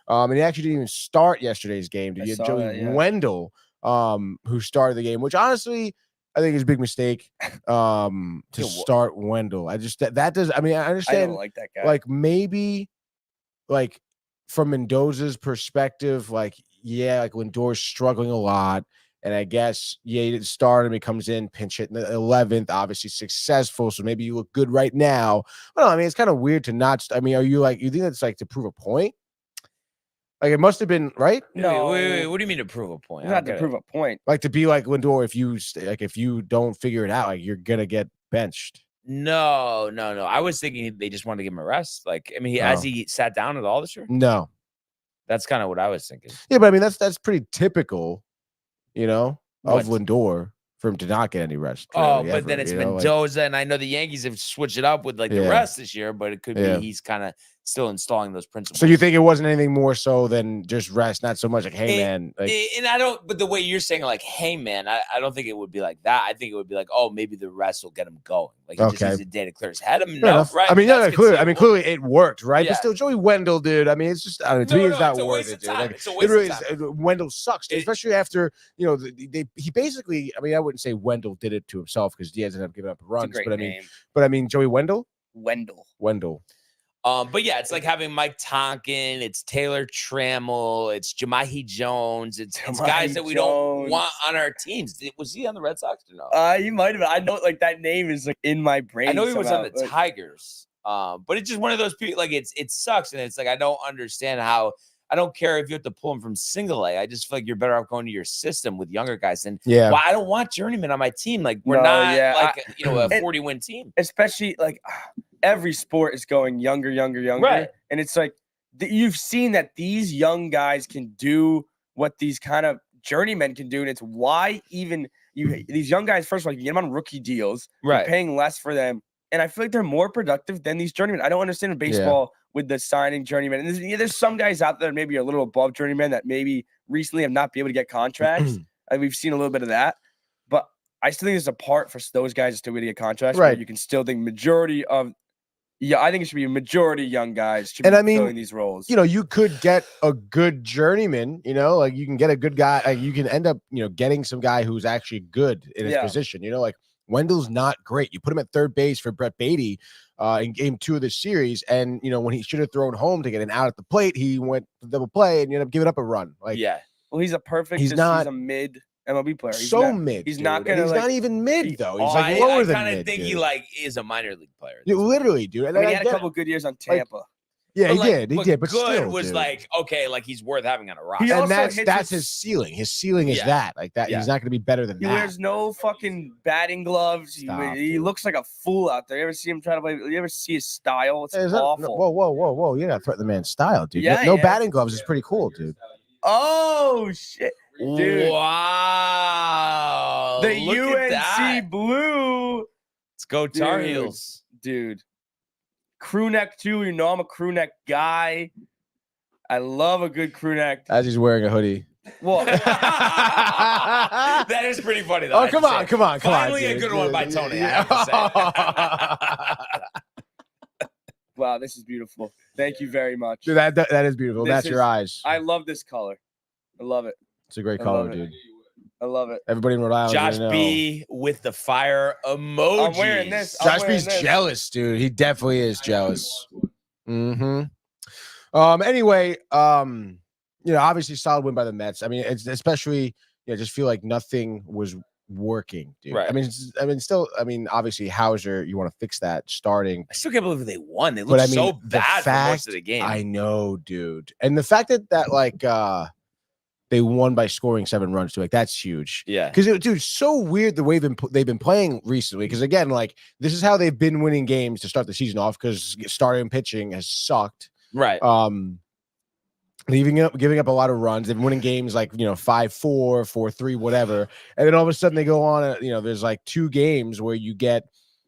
S2: And he actually didn't even start yesterday's game. Dude, you had Joey Wendell, who started the game, which honestly I think is a big mistake. To start Wendell, I just that does. I mean, I understand.
S4: I don't like that guy.
S2: Like maybe, like from Mendoza's perspective, like like Lindor's struggling a lot. And I guess, he didn't start him. He comes in, pinch hit in the 11th, obviously successful. So maybe you look good right now. But no, I mean, it's kind of weird to not. I mean, are you like, you think that's like to prove a point? Like it must have been, right?
S1: No, wait. What do you mean to prove a point?
S4: Not to prove a point.
S2: Like to be like Lindor, if you don't figure it out, like you're gonna get benched.
S1: No. I was thinking they just wanted to give him a rest. Like, I mean, has he sat down at all this year?
S2: No.
S1: That's kind of what I was thinking.
S2: Yeah, but I mean, that's pretty typical. Of Lindor for him to not get any rest.
S1: Really, but then it's Mendoza, and I know the Yankees have switched it up with like the rest this year, but it could be he's kind of still installing those principles.
S2: So you think it wasn't anything more so than just rest, not so much like, hey, man. Like,
S1: and I don't, but the way you're saying like, hey, man, I don't think it would be like that. I think it would be like, oh, maybe the rest will get him going. Like, he just needs a day to clear his head. Right?
S2: I mean, clearly it worked, right? Yeah. But still, Joey Wendell, dude. I mean, it's just, to me, it's not worth it, dude. Like, it really is. Wendell sucks, dude, especially after, he basically, I mean, I wouldn't say Wendell did it to himself because Diaz ended up giving up runs, but I mean, Joey Wendell? Wendell.
S1: But yeah, it's like having Mike Tonkin, it's Taylor Trammell, it's Jahmai Jones, it's guys that we don't want on our teams. Was he on the Red Sox or no?
S4: He might have been. I know, like that name is like in my brain.
S1: I know he was on the Tigers. But it's just one of those people. Like it sucks, and it's like I don't understand how. I don't care if you have to pull them from single A. I just feel like you're better off going to your system with younger guys. And well, I don't want journeyman on my team. Like we're not like a 40-win team.
S4: Especially like every sport is going younger.
S1: Right.
S4: And it's like you've seen that these young guys can do what these kind of journeymen can do. And it's why even these young guys, first of all, you get them on rookie deals, right? Paying less for them. And I feel like they're more productive than these journeymen. I don't understand in baseball with the signing journeyman. And there's some guys out there maybe a little above journeyman that maybe recently have not been able to get contracts. And we've seen a little bit of that. But I still think there's a part for those guys to still be able to get contracts. Right. You can still think majority of I think it should be a majority of young guys should be filling these roles.
S2: You could get a good journeyman, like you can get a good guy. Like you can end up, getting some guy who's actually good in his position, like Wendell's not great. You put him at third base for Brett Beatty in game 2 of the series. And, when he should have thrown home to get an out at the plate, he went to double play and ended up giving up a run. Like,
S4: well, he's he's a mid MLB player.
S2: He's
S4: mid.
S2: He's not gonna. He's not even mid though. He's like lower than mid. I kind of think
S1: he is a minor league player.
S2: Literally, dude.
S4: And he had a couple good years on Tampa.
S2: Yeah, he did. But
S1: good
S2: still,
S1: was
S2: dude.
S1: Like okay, like he's worth having on a roster.
S2: And that's his ceiling. His ceiling is that. Like that. He's not going to be better than that.
S4: He wears no fucking batting gloves. He looks like a fool out there. You ever see him try to play? You ever see his style? It's awful.
S2: Whoa! You got to threaten the man's style, dude. No batting gloves is pretty cool, dude.
S4: Oh shit, dude!
S1: Wow,
S4: the UNC blue.
S1: Let's go Tar Heels,
S4: dude. Crew neck too. I'm a crew neck guy. I love a good crew neck.
S2: As he's wearing a hoodie.
S4: Well,
S1: that is pretty funny though.
S2: Oh, come on.
S1: Finally, a good one by Tony. I have to
S4: say. Wow, this is beautiful. Thank you very much.
S2: Dude, that is beautiful. That's your eyes.
S4: I love this color. I love it.
S2: It's a great color, dude.
S4: I love it.
S2: Everybody in Rhode Island.
S1: Josh B with the fire emoji.
S4: I'm wearing this.
S2: Josh B's jealous, dude. He definitely is jealous. Anyway, obviously solid win by the Mets. I mean, it's especially, just feel like nothing was working, dude.
S1: Right.
S2: Obviously Hauser, you want to fix that starting.
S1: I still can't believe they won. They looked so bad for most of the game.
S2: I know, dude. And the fact that they won by scoring 7 runs too. Like that's huge.
S1: Yeah.
S2: Because dude, so weird the way they've been playing recently. Because again, like this is how they've been winning games to start the season off. Because starting pitching has sucked.
S1: Right.
S2: Giving up a lot of runs. They've been winning games like 5-4, 4-3, whatever. And then all of a sudden they go on. There's like 2 games where you get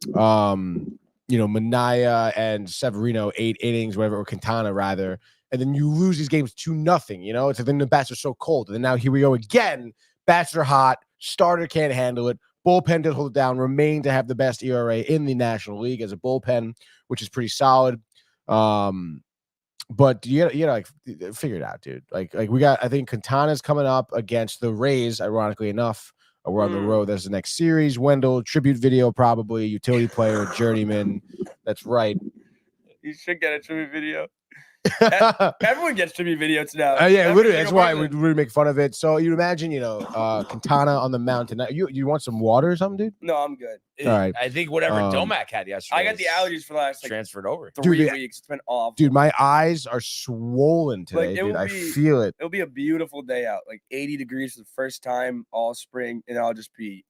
S2: Minaya and Severino 8 innings, whatever, or Quintana rather. And then you lose these games 2-0, It's then the bats are so cold. And then now here we go again. Bats are hot. Starter can't handle it. bullpen did hold it down, remained to have the best ERA in the National League as a bullpen, which is pretty solid. But you gotta like figure it out, dude. Like we got, I think Quintana's coming up against the Rays, ironically enough. We're on the road. That's the next series. Wendell, tribute video, probably utility player, journeyman. That's right.
S4: You should get a tribute video. Everyone gets tribute videos now.
S2: Yeah, literally. That's why we really make fun of it. So you imagine, Quintana on the mountain. You want some water or something, dude?
S4: No, I'm good.
S2: All right.
S1: I think whatever Domac had yesterday.
S4: I got the allergies for the last
S1: transferred over
S4: 3 weeks. It's been awful.
S2: Dude, my eyes are swollen today, dude. I feel it.
S4: It'll be a beautiful day out, like 80 degrees for the first time all spring, and I'll just be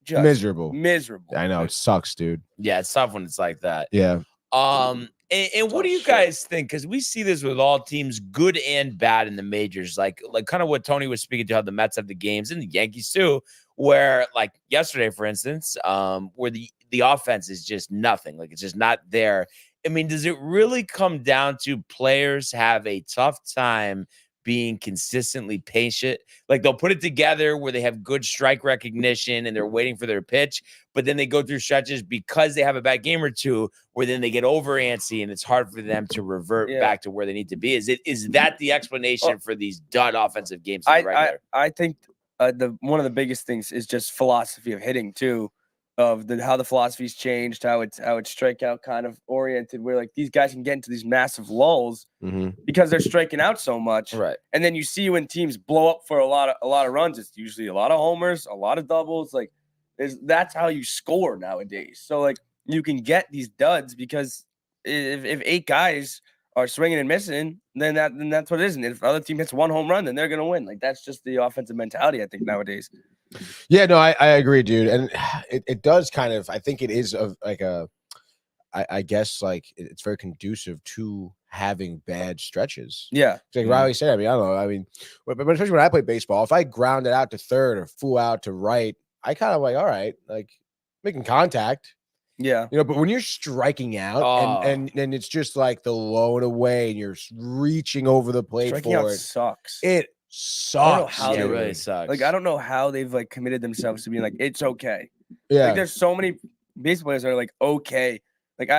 S2: miserable.
S4: Miserable.
S2: I know, it sucks, dude.
S1: Yeah, it's tough when it's like that.
S2: Yeah.
S1: And what do you guys think? Because we see this with all teams, good and bad in the majors. Like kind of what Tony was speaking to, how the Mets have the games and the Yankees too, where like yesterday, for instance, where the offense is just nothing. Like it's just not there. I mean, does it really come down to players have a tough time being consistently patient? Like they'll put it together where they have good strike recognition and they're waiting for their pitch, but then they go through stretches because they have a bad game or two where then they get over antsy and it's hard for them to revert back to where they need to be. Is that the explanation for these dud offensive games?
S4: I think one of the biggest things is just philosophy of hitting too, of how the philosophy's changed, how it's strikeout kind of oriented, where like these guys can get into these massive lulls because they're striking out so much.
S1: Right.
S4: And then you see when teams blow up for a lot of runs, it's usually a lot of homers, a lot of doubles. Like that's how you score nowadays. So like you can get these duds because if 8 guys are swinging and missing, then that's what it is. And if the other team hits 1 home run, then they're gonna win. Like that's just the offensive mentality, I think, nowadays.
S2: Yeah, no, I agree, dude. And it does kind of, I think it is I guess like it's very conducive to having bad stretches.
S4: Yeah.
S2: Like Riley said, I mean, I don't know. I mean, but especially when I play baseball, if I ground it out to third or full out to right, I kind of like, all right, like making contact.
S4: Yeah.
S2: But when you're striking out and it's just like the low and away and you're reaching over the plate
S4: striking
S2: for
S4: out
S2: it.
S4: sucks.
S2: It sucks.
S1: It really sucks.
S4: Like I don't know how they've like committed themselves to being like it's okay.
S2: Yeah.
S4: Like there's so many baseball players that are like okay. Like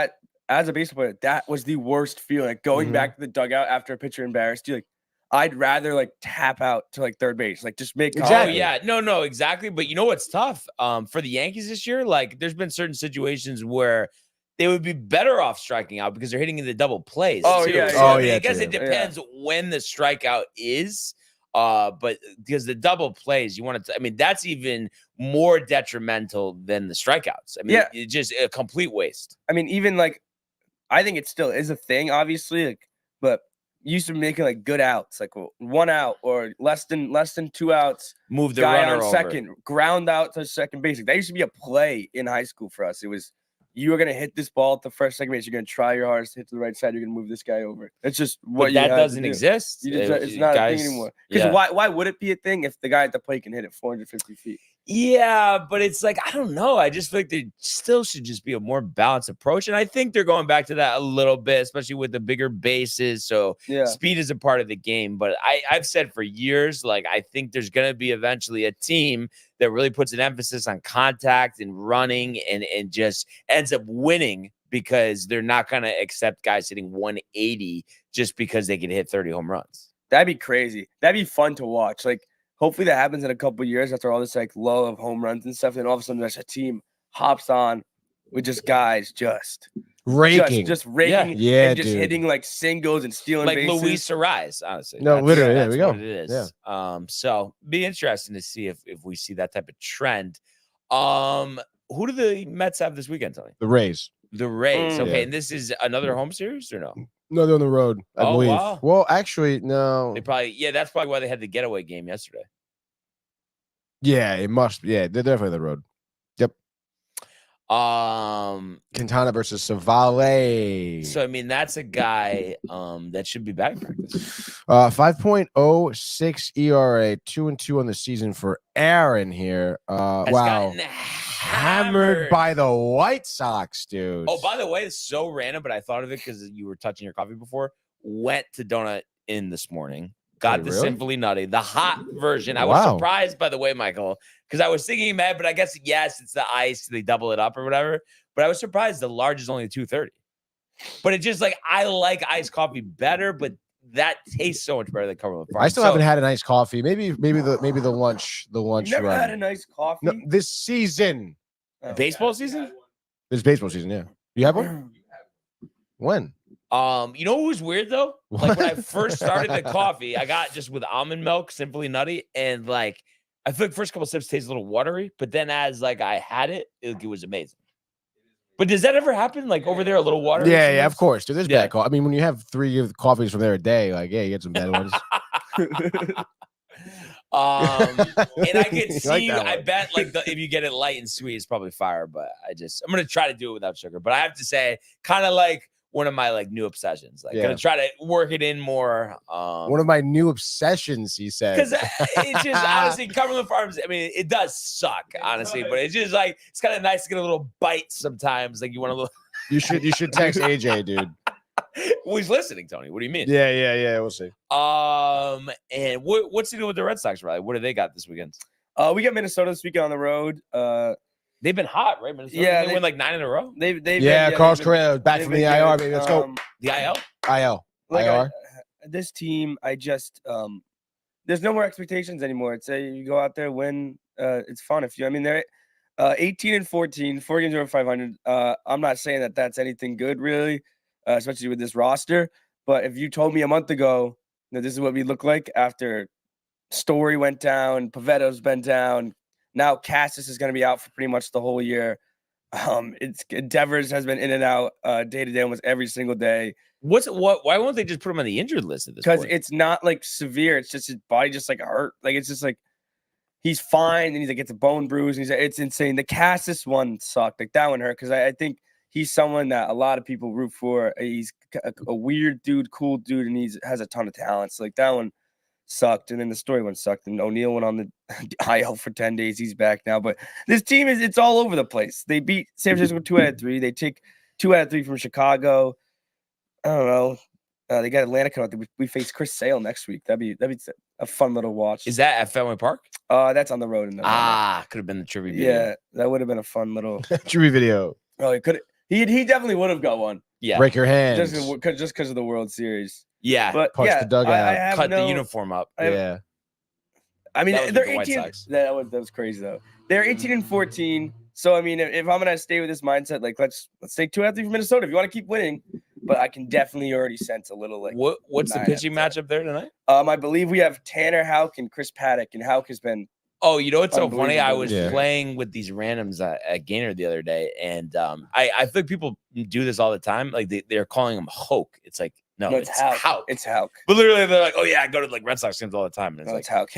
S4: as a baseball player, that was the worst feeling. Like going back to the dugout after a pitcher embarrassed you. Like I'd rather like tap out to like third base. Like just make
S1: exactly. Yeah, no, exactly. But you know what's tough? For the Yankees this year, like there's been certain situations where they would be better off striking out because they're hitting in the double plays.
S4: Oh,
S1: too.
S4: yeah.
S1: So, I mean, I guess it depends when the strikeout is. But because the double plays, you want to, I mean, that's even more detrimental than the strikeouts. I mean, it's just a complete waste.
S4: I mean, even like, I think it still is a thing, obviously, like, but used to be making like good outs, like 1 out or less than 2 outs.
S1: Move the
S4: guy
S1: runner
S4: on second,
S1: over.
S4: ground out to second base. Like, that used to be a play in high school for us. It was, you are going to hit this ball at the first, second base. You're going to try your hardest to hit to the right side. You're going to move this guy over. It's just what
S1: that doesn't exist.
S4: It's not a thing anymore. Because why would it be a thing if the guy at the plate can hit it 450 feet?
S1: Yeah, but it's like, I don't know. I just feel like there still should just be a more balanced approach. And I think they're going back to that a little bit, especially with the bigger bases. So speed is a part of the game. But I've said for years, like, I think there's going to be eventually a team that really puts an emphasis on contact and running and just ends up winning because they're not going to accept guys hitting 180 just because they can hit 30 home runs.
S4: That'd be crazy. That'd be fun to watch. Like, hopefully that happens in a couple of years after all this like lull of home runs and stuff. And all of a sudden there's a team hops on with just guys just
S2: raking,
S4: just raking, and just hitting like singles and stealing
S1: like
S4: bases.
S1: Luis Suarez, honestly.
S2: No, literally, there we go.
S1: What it is. Yeah. So be interesting to see if we see that type of trend. Who do the Mets have this weekend, Tony?
S2: The Rays.
S1: The Rays. Okay, and this is another home series or no?
S2: No, they're on the road, I believe.
S1: Wow.
S2: Well, actually, no.
S1: They probably, that's probably why they had the getaway game yesterday.
S2: Yeah, it must. Yeah, they're definitely on the road. Yep. Quintana versus Savale.
S1: So I mean, that's a guy that should be back in practice.
S2: 5.06 ERA, 2-2 on the season for Aaron here. Wow. Hammered by the White Sox, dude.
S1: Oh, by the way, it's so random, but I thought of it because you were touching your coffee before. Went to Donut Inn this morning. Got
S2: Wait,
S1: the
S2: really?
S1: Simply Nutty, the hot version. I was
S2: Wow.
S1: surprised, by the way, Michael, because I was thinking, man, but I guess, yes, it's the ice. They double it up or whatever. But I was surprised the large is only $2.30. But it's just like, I like iced coffee better, but that tastes so much better than Cumberland Farms.
S2: I still haven't had a nice coffee. Maybe the lunch
S4: You never
S2: run.
S4: had a nice coffee?
S2: No, this season.
S4: Oh,
S1: baseball season?
S2: This baseball season, yeah. You have one? When?
S1: You know what was weird though? Like when I first started the coffee, I got just with almond milk, Simply Nutty, and like I feel like first couple sips tastes a little watery, but then as like I had it was amazing. But does that ever happen? Like over there, a little watery?
S2: Yeah, of course. Dude, there's
S1: Yeah.
S2: bad coffee. I mean, when you have 3 coffees from there a day, like, yeah, you get some bad ones.
S1: And I can
S2: You
S1: see,
S2: like that
S1: I
S2: one.
S1: bet like if you get it light and sweet, it's probably fire. But I'm gonna try to do it without sugar. But I have to say, kind of like one of my like new obsessions. Like
S2: Yeah.
S1: gonna try to work it in more.
S2: One of my new obsessions, he said.
S1: Because it's just honestly, Cumberland Farms. I mean, it does suck, honestly, but it's just like it's kind of nice to get a little bite sometimes. Like you want a little.
S2: You should text AJ, dude.
S1: Well, he's listening, Tony. What do you mean?
S2: Yeah. We'll see.
S1: And what's the deal with the Red Sox, Riley? What do they got this weekend?
S4: We got Minnesota this weekend on the road.
S1: They've been hot, right? Minnesota?
S4: Yeah,
S1: they win like 9 in a row.
S4: They've
S2: Carlos Correa back from the IR, baby. Let's go.
S1: The IL.
S2: IL.
S4: Like
S2: IR.
S4: This team, I just there's no more expectations anymore. It's you go out there, win. It's fun if you. I mean, they're 18-14, 4 games over 500. I'm not saying that that's anything good, really, especially with this roster. But if you told me a month ago that this is what we look like after Story went down, Pavetto's been down, now Cassis is going to be out for pretty much the whole year. Devers has been in and out day to day almost every single day.
S1: Why won't they just put him on the injured list at this point?
S4: Because it's not like severe. It's just his body just like hurt. Like it's just like he's fine and he's like gets a bone bruise. And it's insane. The Cassis one sucked. Like that one hurt because I think he's someone that a lot of people root for. He's a weird dude, cool dude, and has a ton of talent. So like that one sucked, and then the Story one sucked. And O'Neal went on the IL for 10 days. He's back now. But this team it's all over the place. They beat San Francisco 2 out of 3. They take 2 out of 3 from Chicago. I don't know. They got Atlanta coming up. We face Chris Sale next week. That'd be a fun little watch.
S1: Is that at Fenway Park?
S4: That's on the road.
S1: Could have been the trivia video.
S4: Yeah, that would have been a fun little.
S2: True video.
S4: Oh, he could. He definitely would have got one.
S1: Yeah.
S2: Break your hands.
S4: Just because of the World Series.
S1: Yeah.
S4: But
S2: Punch
S4: yeah,
S2: the dugout.
S4: I have
S1: Cut the
S4: no-
S1: uniform up.
S2: Yeah.
S4: I mean,
S1: That was
S4: they're
S1: with the White
S4: 18.
S1: Sox.
S4: That was crazy though. They're 18-14. So I mean, if I'm gonna stay with this mindset, like let's take 2 out of 3 from Minnesota. If you want to keep winning, but I can definitely already sense a little like.
S1: What's the
S4: 9
S1: pitching
S4: out of 10.
S1: matchup there tonight?
S4: I believe we have Tanner Houck and Chris Paddock, and Houck has been.
S1: Oh, you know what's so funny? I was
S2: Yeah.
S1: playing with these randoms at Gainer the other day, and I feel like people do this all the time. Like they're calling him Hoke. It's like no, it's Houck.
S4: It's Houck.
S1: But literally, they're like, oh yeah, I go to like Red Sox games all the time, and it's
S4: No,
S1: like,
S4: it's Houck.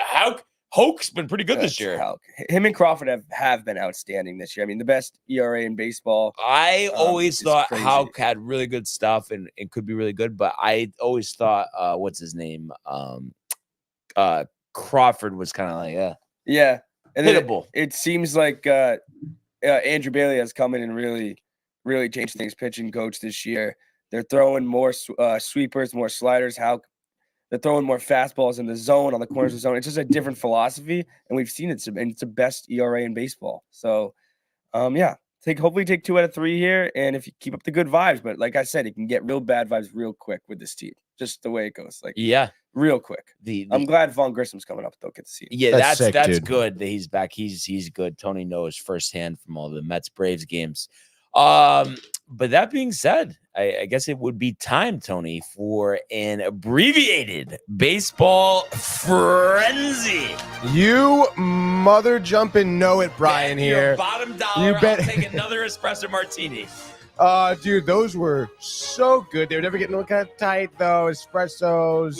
S1: Houck. Hoke's been pretty good this year.
S4: Houck. Him and Crawford have been outstanding this year. I mean, the best ERA in baseball.
S1: I always
S4: it's
S1: thought
S4: crazy.
S1: Houck had really good stuff and could be really good, but I always thought what's his name? Crawford was kind of like
S4: Yeah, and then
S1: hittable.
S4: it seems like Andrew Bailey has come in and really changed things. Pitching coach this year. They're throwing more sweepers, more sliders. They're throwing more fastballs in the zone, on the corners of the zone. It's just a different philosophy, and we've seen it. And it's the best ERA in baseball. So, hopefully take 2 out of 3 here, and if you keep up the good vibes. But like I said, it can get real bad vibes real quick with this team. Just the way it goes, like real quick. I'm glad Vaughn Grissom's coming up. They'll get to see him.
S1: Yeah,
S2: That's sick,
S1: that's
S2: dude.
S1: good that he's back. He's good. Tony knows firsthand from all the Mets Braves games. But that being said, I guess it would be time, Tony, for an abbreviated baseball frenzy.
S2: You mother jumping know it, Brian
S1: Bet your
S2: here.
S1: bottom dollar.
S2: You bet-
S1: I'll take another espresso martini.
S2: Dude, those were so good. They were never getting kind of tight though. Espressos.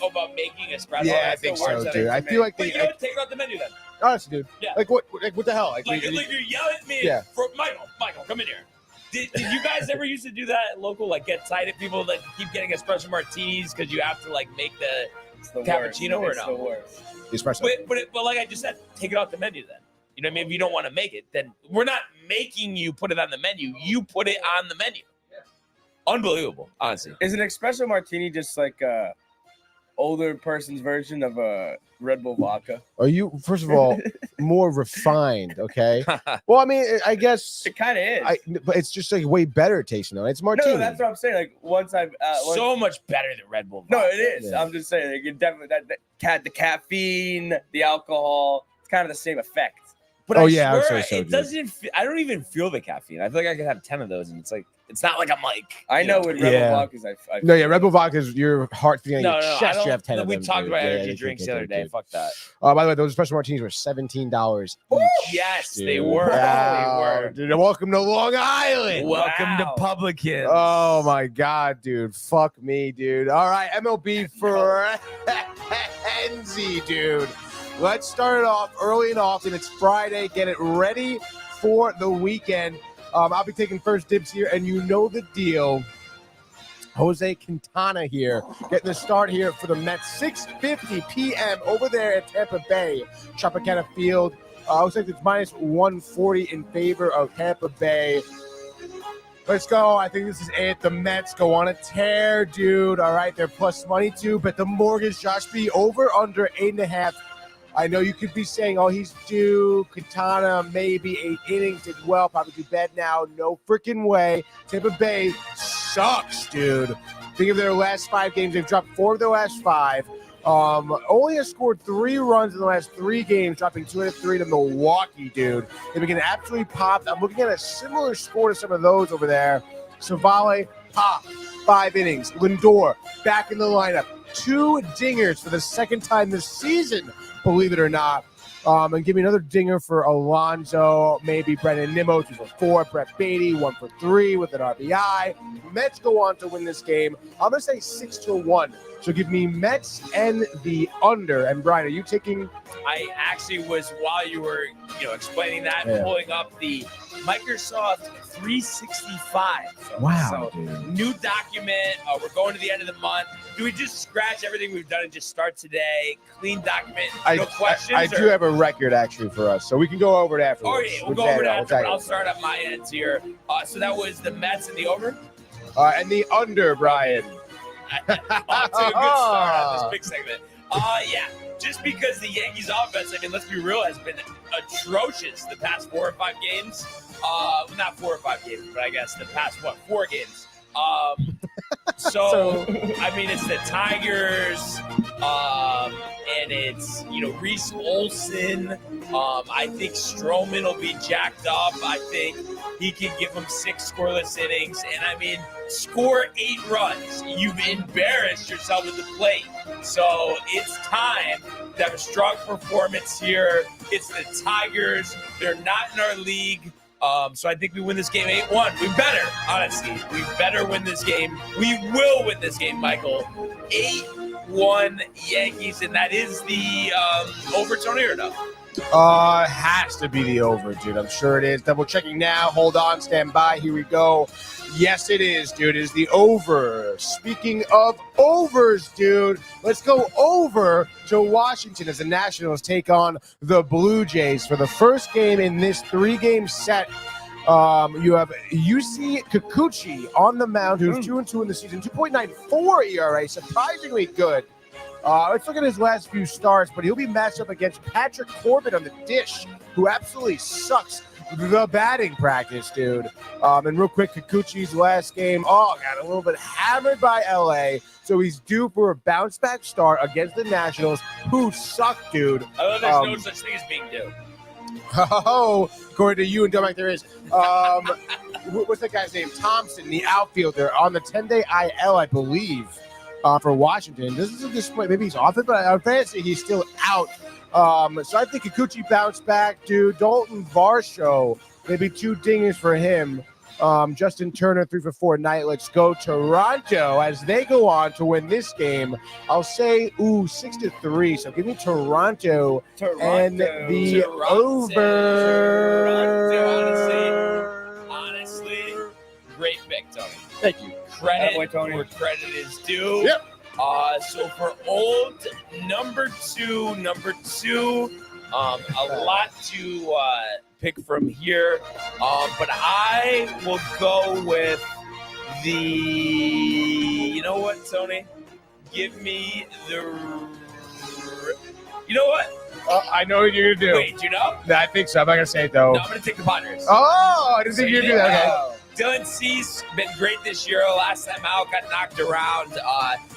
S1: About making espresso.
S2: Yeah, I
S1: That's the
S2: think
S1: worst
S2: so,
S1: that
S2: dude.
S1: can
S2: I
S1: make.
S2: feel like
S1: But
S2: they.
S1: you know what? Take it off the menu then.
S2: Honestly, dude.
S1: Yeah.
S2: Like what? Like what the hell? Like
S1: Like you yell at me.
S2: Yeah.
S1: For Michael, come in here. Did you guys ever used to do that at local? Like get tight at people that keep getting espresso martinis because you have to like make the
S4: It's the
S1: cappuccino
S4: worst.
S1: or
S4: It's
S1: no?
S4: the worst.
S2: espresso.
S1: But like I just said, take it off the menu then. You know what I mean? If you don't want to make it, then we're not making you put it on the menu. You put it on the menu. Unbelievable, honestly.
S4: Is an espresso martini just like older person's version of a Red Bull vodka.
S2: Are you, first of all, more refined? Okay. Well, I mean, I guess
S4: It kind of is.
S2: but it's just like way better tasting though. It's martini.
S4: No, that's what I'm saying. Like once I've
S1: So much better than Red Bull.
S4: no,
S1: vodka.
S4: it is.
S2: Yeah.
S4: I'm just saying. Like, it definitely the caffeine, the alcohol. It's kind of the same effect.
S1: But
S2: Oh,
S1: I
S2: yeah, I would
S1: swear,
S2: say so,
S1: it
S2: dude.
S1: doesn't. I don't even feel the caffeine. I feel like I could have 10 of those, and it's like it's not like I'm like.
S4: I know with Red
S2: Yeah.
S4: Bull vodkas, I
S2: No, yeah, Red Bull vodka is your heart feeling
S1: No,
S2: your
S1: no, I
S2: chest.
S1: don't.
S2: You have 10 of
S1: we
S2: them.
S1: talked
S2: dude.
S1: about
S2: Yeah,
S1: energy
S2: yeah,
S1: drinks
S2: dude,
S1: the other
S2: dude,
S1: day.
S2: dude.
S1: Fuck that.
S2: By the way, those espresso martinis were $17 each.
S1: Yes, they
S2: dude.
S1: were.
S2: Wow,
S1: They were.
S2: Dude, welcome to Long Island.
S1: Welcome
S4: Wow.
S1: to Publicans.
S2: Oh my God, dude. Fuck me, dude. All right, MLB for Enzy, dude. Let's start it off early and often. It's Friday. Get it ready for the weekend. I'll be taking first dibs here, and you know the deal. Jose Quintana here, getting the start here for the Mets. 6:50 p.m. over there at Tampa Bay, Tropicana Field. Looks like it's minus 140 in favor of Tampa Bay. Let's go. I think this is it. The Mets go on a tear, dude. All right, they're plus money too. Bet the mortgage, Josh B, over under 8.5. I know you could be saying, oh, he's due. Quintana, maybe 8 innings, did well. Probably do bad now. No freaking way. Tampa Bay sucks, dude. Think of their last 5 games. They've dropped 4 of their last 5. Only has scored 3 runs in the last 3 games, dropping 2 out of 3 to Milwaukee, dude. They've been getting absolutely popped. I'm looking at a similar score to some of those over there. Savale, pop, 5 innings. Lindor, back in the lineup. 2 dingers for the second time this season, believe it or not. And give me another dinger for Alonso, maybe Brendan Nimmo, 2 for 4, Brett Beatty, 1 for 3 with an RBI. Mets go on to win this game. I'm going to say 6-1. So give me Mets and the under. And Brian, are you taking?
S1: I actually was, while you were, explaining that,
S2: Yeah.
S1: pulling up the Microsoft 365.
S2: Wow,
S1: So,
S2: dude.
S1: new document. We're going to the end of the month. Do we just scratch everything we've done and just start today? Clean document. No questions.
S2: I do have a record actually for us, so we can go over it
S1: Oh
S2: afterwards.
S1: yeah, we'll go over that. But I'll start at my ends here. So that was the Mets and the over.
S2: And the under, Brian.
S1: Off to a good start on this big segment. Yeah, just because the Yankees offense, I mean, let's be real, has been atrocious the past 4 or 5 games. Not 4 or 5 games, but I guess the past, 4 games. So, I mean, it's the Tigers, and it's, Reese Olson. I think Stroman will be jacked up. I think he can give them 6 scoreless innings. And, I mean, score 8 runs. You've embarrassed yourself at the plate. So it's time to have a strong performance here. It's the Tigers. They're not in our league. So I think we win this game 8-1. We better, honestly. We better win this game. We will win this game, Michael. 8-1 Yankees, and that is the over, Tony, or no?
S2: Has to be the over, dude. I'm sure it is. Double checking now. Hold on, stand by. Here we go. Yes, it is, dude. It is the over. Speaking of overs, dude, let's go over to Washington as the Nationals take on the Blue Jays for the first game in this 3-game set. You have UC Kikuchi on the mound, who's 2-2 in the season, 2.94 ERA, surprisingly good. Let's look at his last few starts, but he'll be matched up against Patrick Corbin on the dish, who absolutely sucks the batting practice, dude. And real quick, Kikuchi's last game, got a little bit hammered by LA, so he's due for a bounce-back start against the Nationals, who suck, dude.
S1: I love there's no such thing as being due.
S2: Oh, according to you and Domac, there is. What's that guy's name? Thompson, the outfielder, on the 10-day IL, I believe, for Washington. This is a display. Maybe he's off it, but on fantasy, he's still out. So I think Kikuchi bounced back, dude. Dalton Varsho, maybe 2 dingers for him. Justin Turner, 3 for 4 night. Let's go Toronto as they go on to win this game. I'll say, 6-3. So give me Toronto. And the over.
S1: Honestly, great pick, Tony.
S2: Thank you.
S1: Credit
S4: That way, Tony.
S1: where credit is due.
S2: Yep.
S1: So for old number two, a lot to pick from here. But I will go with you know what, Tony? give me the. You know what?
S2: I know what you're gonna do.
S1: Wait, you know?
S2: I think so. I'm not gonna say it though.
S1: No, I'm gonna take the Padres.
S2: Oh, I didn't think you'd do that. Okay.
S1: Dylan Cease been great this year. Last time out, got knocked around.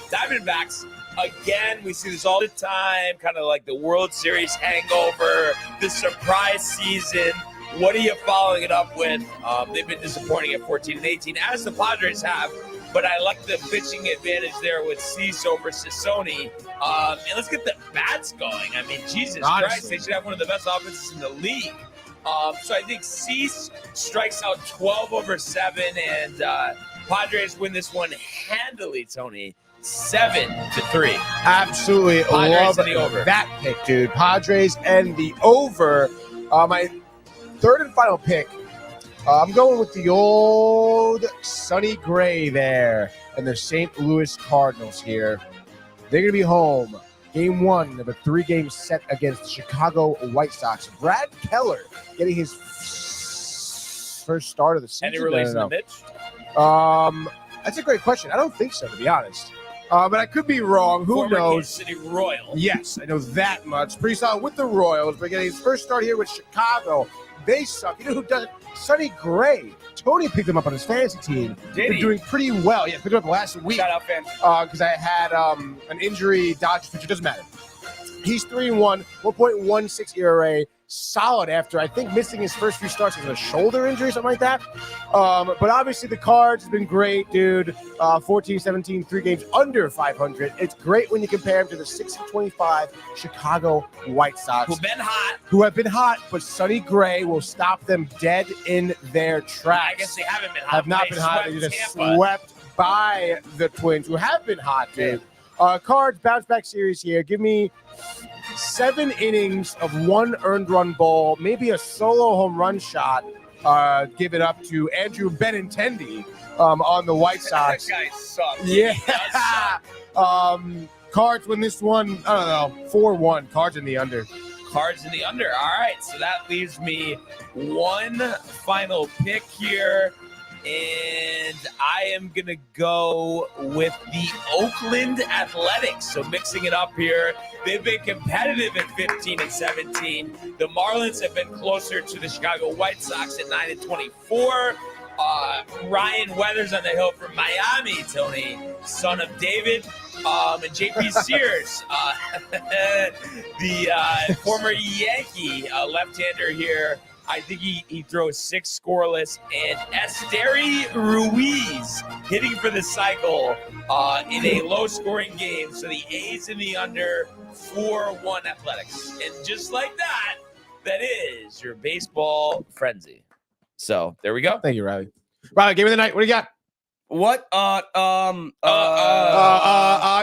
S1: Diamondbacks, again, we see this all the time, kind of like the World Series hangover, the surprise season. What are you following it up with? They've been disappointing at 14 and 18, as the Padres have. But I like the pitching advantage there with Cease over Sissoni. And let's get the bats going. I mean, Jesus Christ, they should have one of the best offenses in the league. So I think Cease strikes out 12 over 7, and Padres win this one handily, Tony. 7-3.
S2: Absolutely
S1: Padres
S2: love
S1: and the over.
S2: that pick, dude. Padres and the over. My third and final pick. I'm going with the old Sonny Gray there and the St. Louis Cardinals here. They're going to be home. Game 1 of a 3-game set against the Chicago White Sox. Brad Keller getting his first start of the season.
S1: Any relation to Mitch?
S2: That's a great question. I don't think so, to be honest. But I could be wrong. Who
S1: Former
S2: knows?
S1: Kansas City Royal.
S2: Yes, I know that much. Pretty solid with the Royals, but getting his first start here with Chicago. They suck. You know who does it? Sonny Gray. Tony picked him up on his fantasy team. They're doing pretty well. Yeah, picked him up last week.
S4: Shout out, fans.
S2: Because I had an injury, Dodgers pitcher. Doesn't matter. He's 3-1, 1.16 ERA. Solid after, I think, missing his first few starts with a shoulder injury or something like that. But obviously the Cards have been great, dude. 14-17, 3 games under 500. It's great when you compare him to the 6-25 Chicago White Sox. Who have been hot, but Sonny Gray will stop them dead in their tracks.
S1: I guess they haven't been hot.
S2: Have not been hot. They just swept by the Twins, who have been hot, dude. Cards bounce back series here. Give me 7 innings of 1 earned run ball, maybe a solo home run shot. Give it up to Andrew Benintendi on the White Sox.
S4: That guy sucks.
S2: Yeah. Cards win this one, I don't know, 4-1. Cards in the under.
S1: Cards in the under. All right, so that leaves me one final pick here. And I am going to go with the Oakland Athletics. So mixing it up here. They've been competitive at 15 and 17. The Marlins have been closer to the Chicago White Sox at 9 and 24. Ryan Weathers on the hill from Miami, Tony, son of David, and JP Sears, the former Yankee left-hander here. I think he throws 6 scoreless, and Esteri Ruiz hitting for the cycle in a low-scoring game. So the A's in the under, 4-1 Athletics. And just like that, that is your baseball frenzy. So there we go.
S2: Thank you, Riley. Riley, game of the night. What do you got?
S4: What?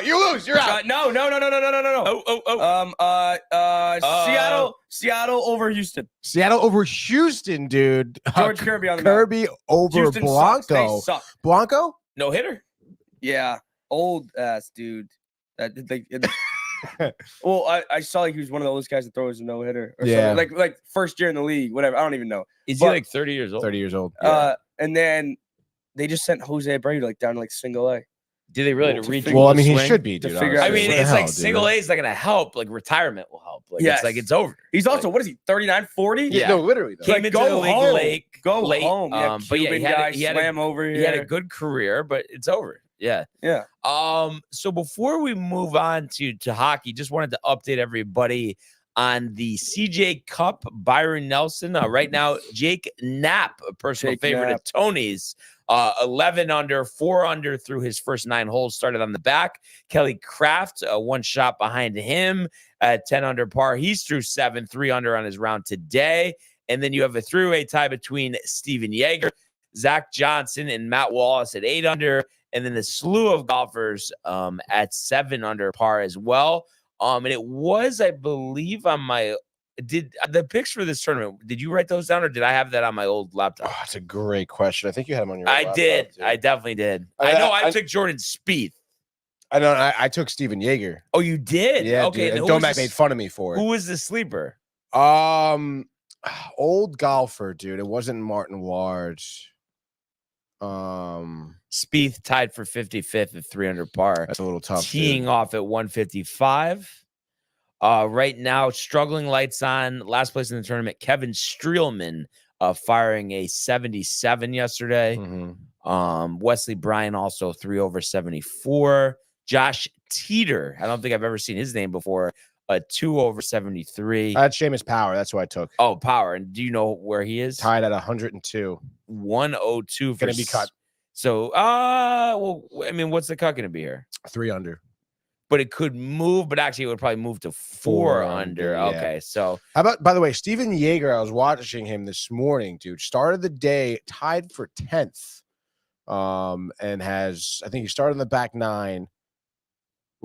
S2: You lose. You're out.
S4: No. Seattle over Houston.
S2: Seattle over Houston, dude.
S4: George Kirby on the
S2: Kirby over
S4: Houston
S2: Blanco.
S4: Sucks. They suck.
S2: Blanco?
S1: No hitter.
S4: Yeah, old ass dude. Well, I saw he was one of those guys that throws a no hitter.
S2: Yeah,
S4: like first year in the league, whatever. I don't even know.
S1: Is he like 30 years old?
S2: 30 years old.
S4: And then they just sent Jose Abreu down to single A.
S1: Do they really to reach?
S2: Well, I mean, he should be. Dude,
S4: figure out
S1: I mean, it's
S2: like
S1: single A is not going to help. Like retirement will help. Like
S4: yes.
S1: it's over.
S4: He's also what is he? 39, 40?
S1: Yeah.
S2: No, literally. Though.
S1: Came into the league late.
S4: Go
S1: late.
S4: home.
S1: But yeah,
S4: he had over here.
S1: He had a good career, but it's over. Yeah.
S4: Yeah.
S1: So before we move on to hockey, just wanted to update everybody on the CJ Cup. Byron Nelson. Right now, Jake Knapp, a personal favorite of Tony's. 11 under, 4 under through his first 9 holes, started on the back. Kelly Kraft, 1 shot behind him at 10 under par. He's through 7, 3 under on his round today. And then you have a three-way tie between Steven Yeager, Zach Johnson, and Matt Wallace at 8 under. And then the slew of golfers at 7 under par as well. And it was, I believe, on my the picks for this tournament. Did you write those down, or did I have that on my old laptop?
S2: Oh, that's a great question. I think you had them on your.
S1: I did. Too. I definitely did. I know. I took Jordan Spieth.
S2: I know. I took Steven Yeager.
S1: Oh, you did?
S2: Yeah.
S1: Okay.
S2: Dude. And Domac made fun of me for it.
S1: Who was the sleeper?
S2: Old golfer, dude. It wasn't Martin Ward.
S1: Spieth tied for 55th at 300 par.
S2: That's a little tough.
S1: Teeing off at 155. Right now, struggling lights on. Last place in the tournament, Kevin Streelman firing a 77 yesterday. Wesley Bryan also 3 over 74. Josh Teeter, I don't think I've ever seen his name before. 2 over 73.
S2: That's Seamus Power. That's who I took.
S1: Oh, Power. And do you know where he is?
S2: Tied at 102.
S1: 102 for
S2: Gonna be cut.
S1: So, well, I mean, what's the cut going to be here?
S2: 3 under.
S1: But it could move, but actually it would probably move to 4 under.
S2: Yeah.
S1: Okay, so
S2: how about, by the way, Steven Yeager, I was watching him this morning, dude. Started the day tied for 10th. And has, I think he started in the back 9.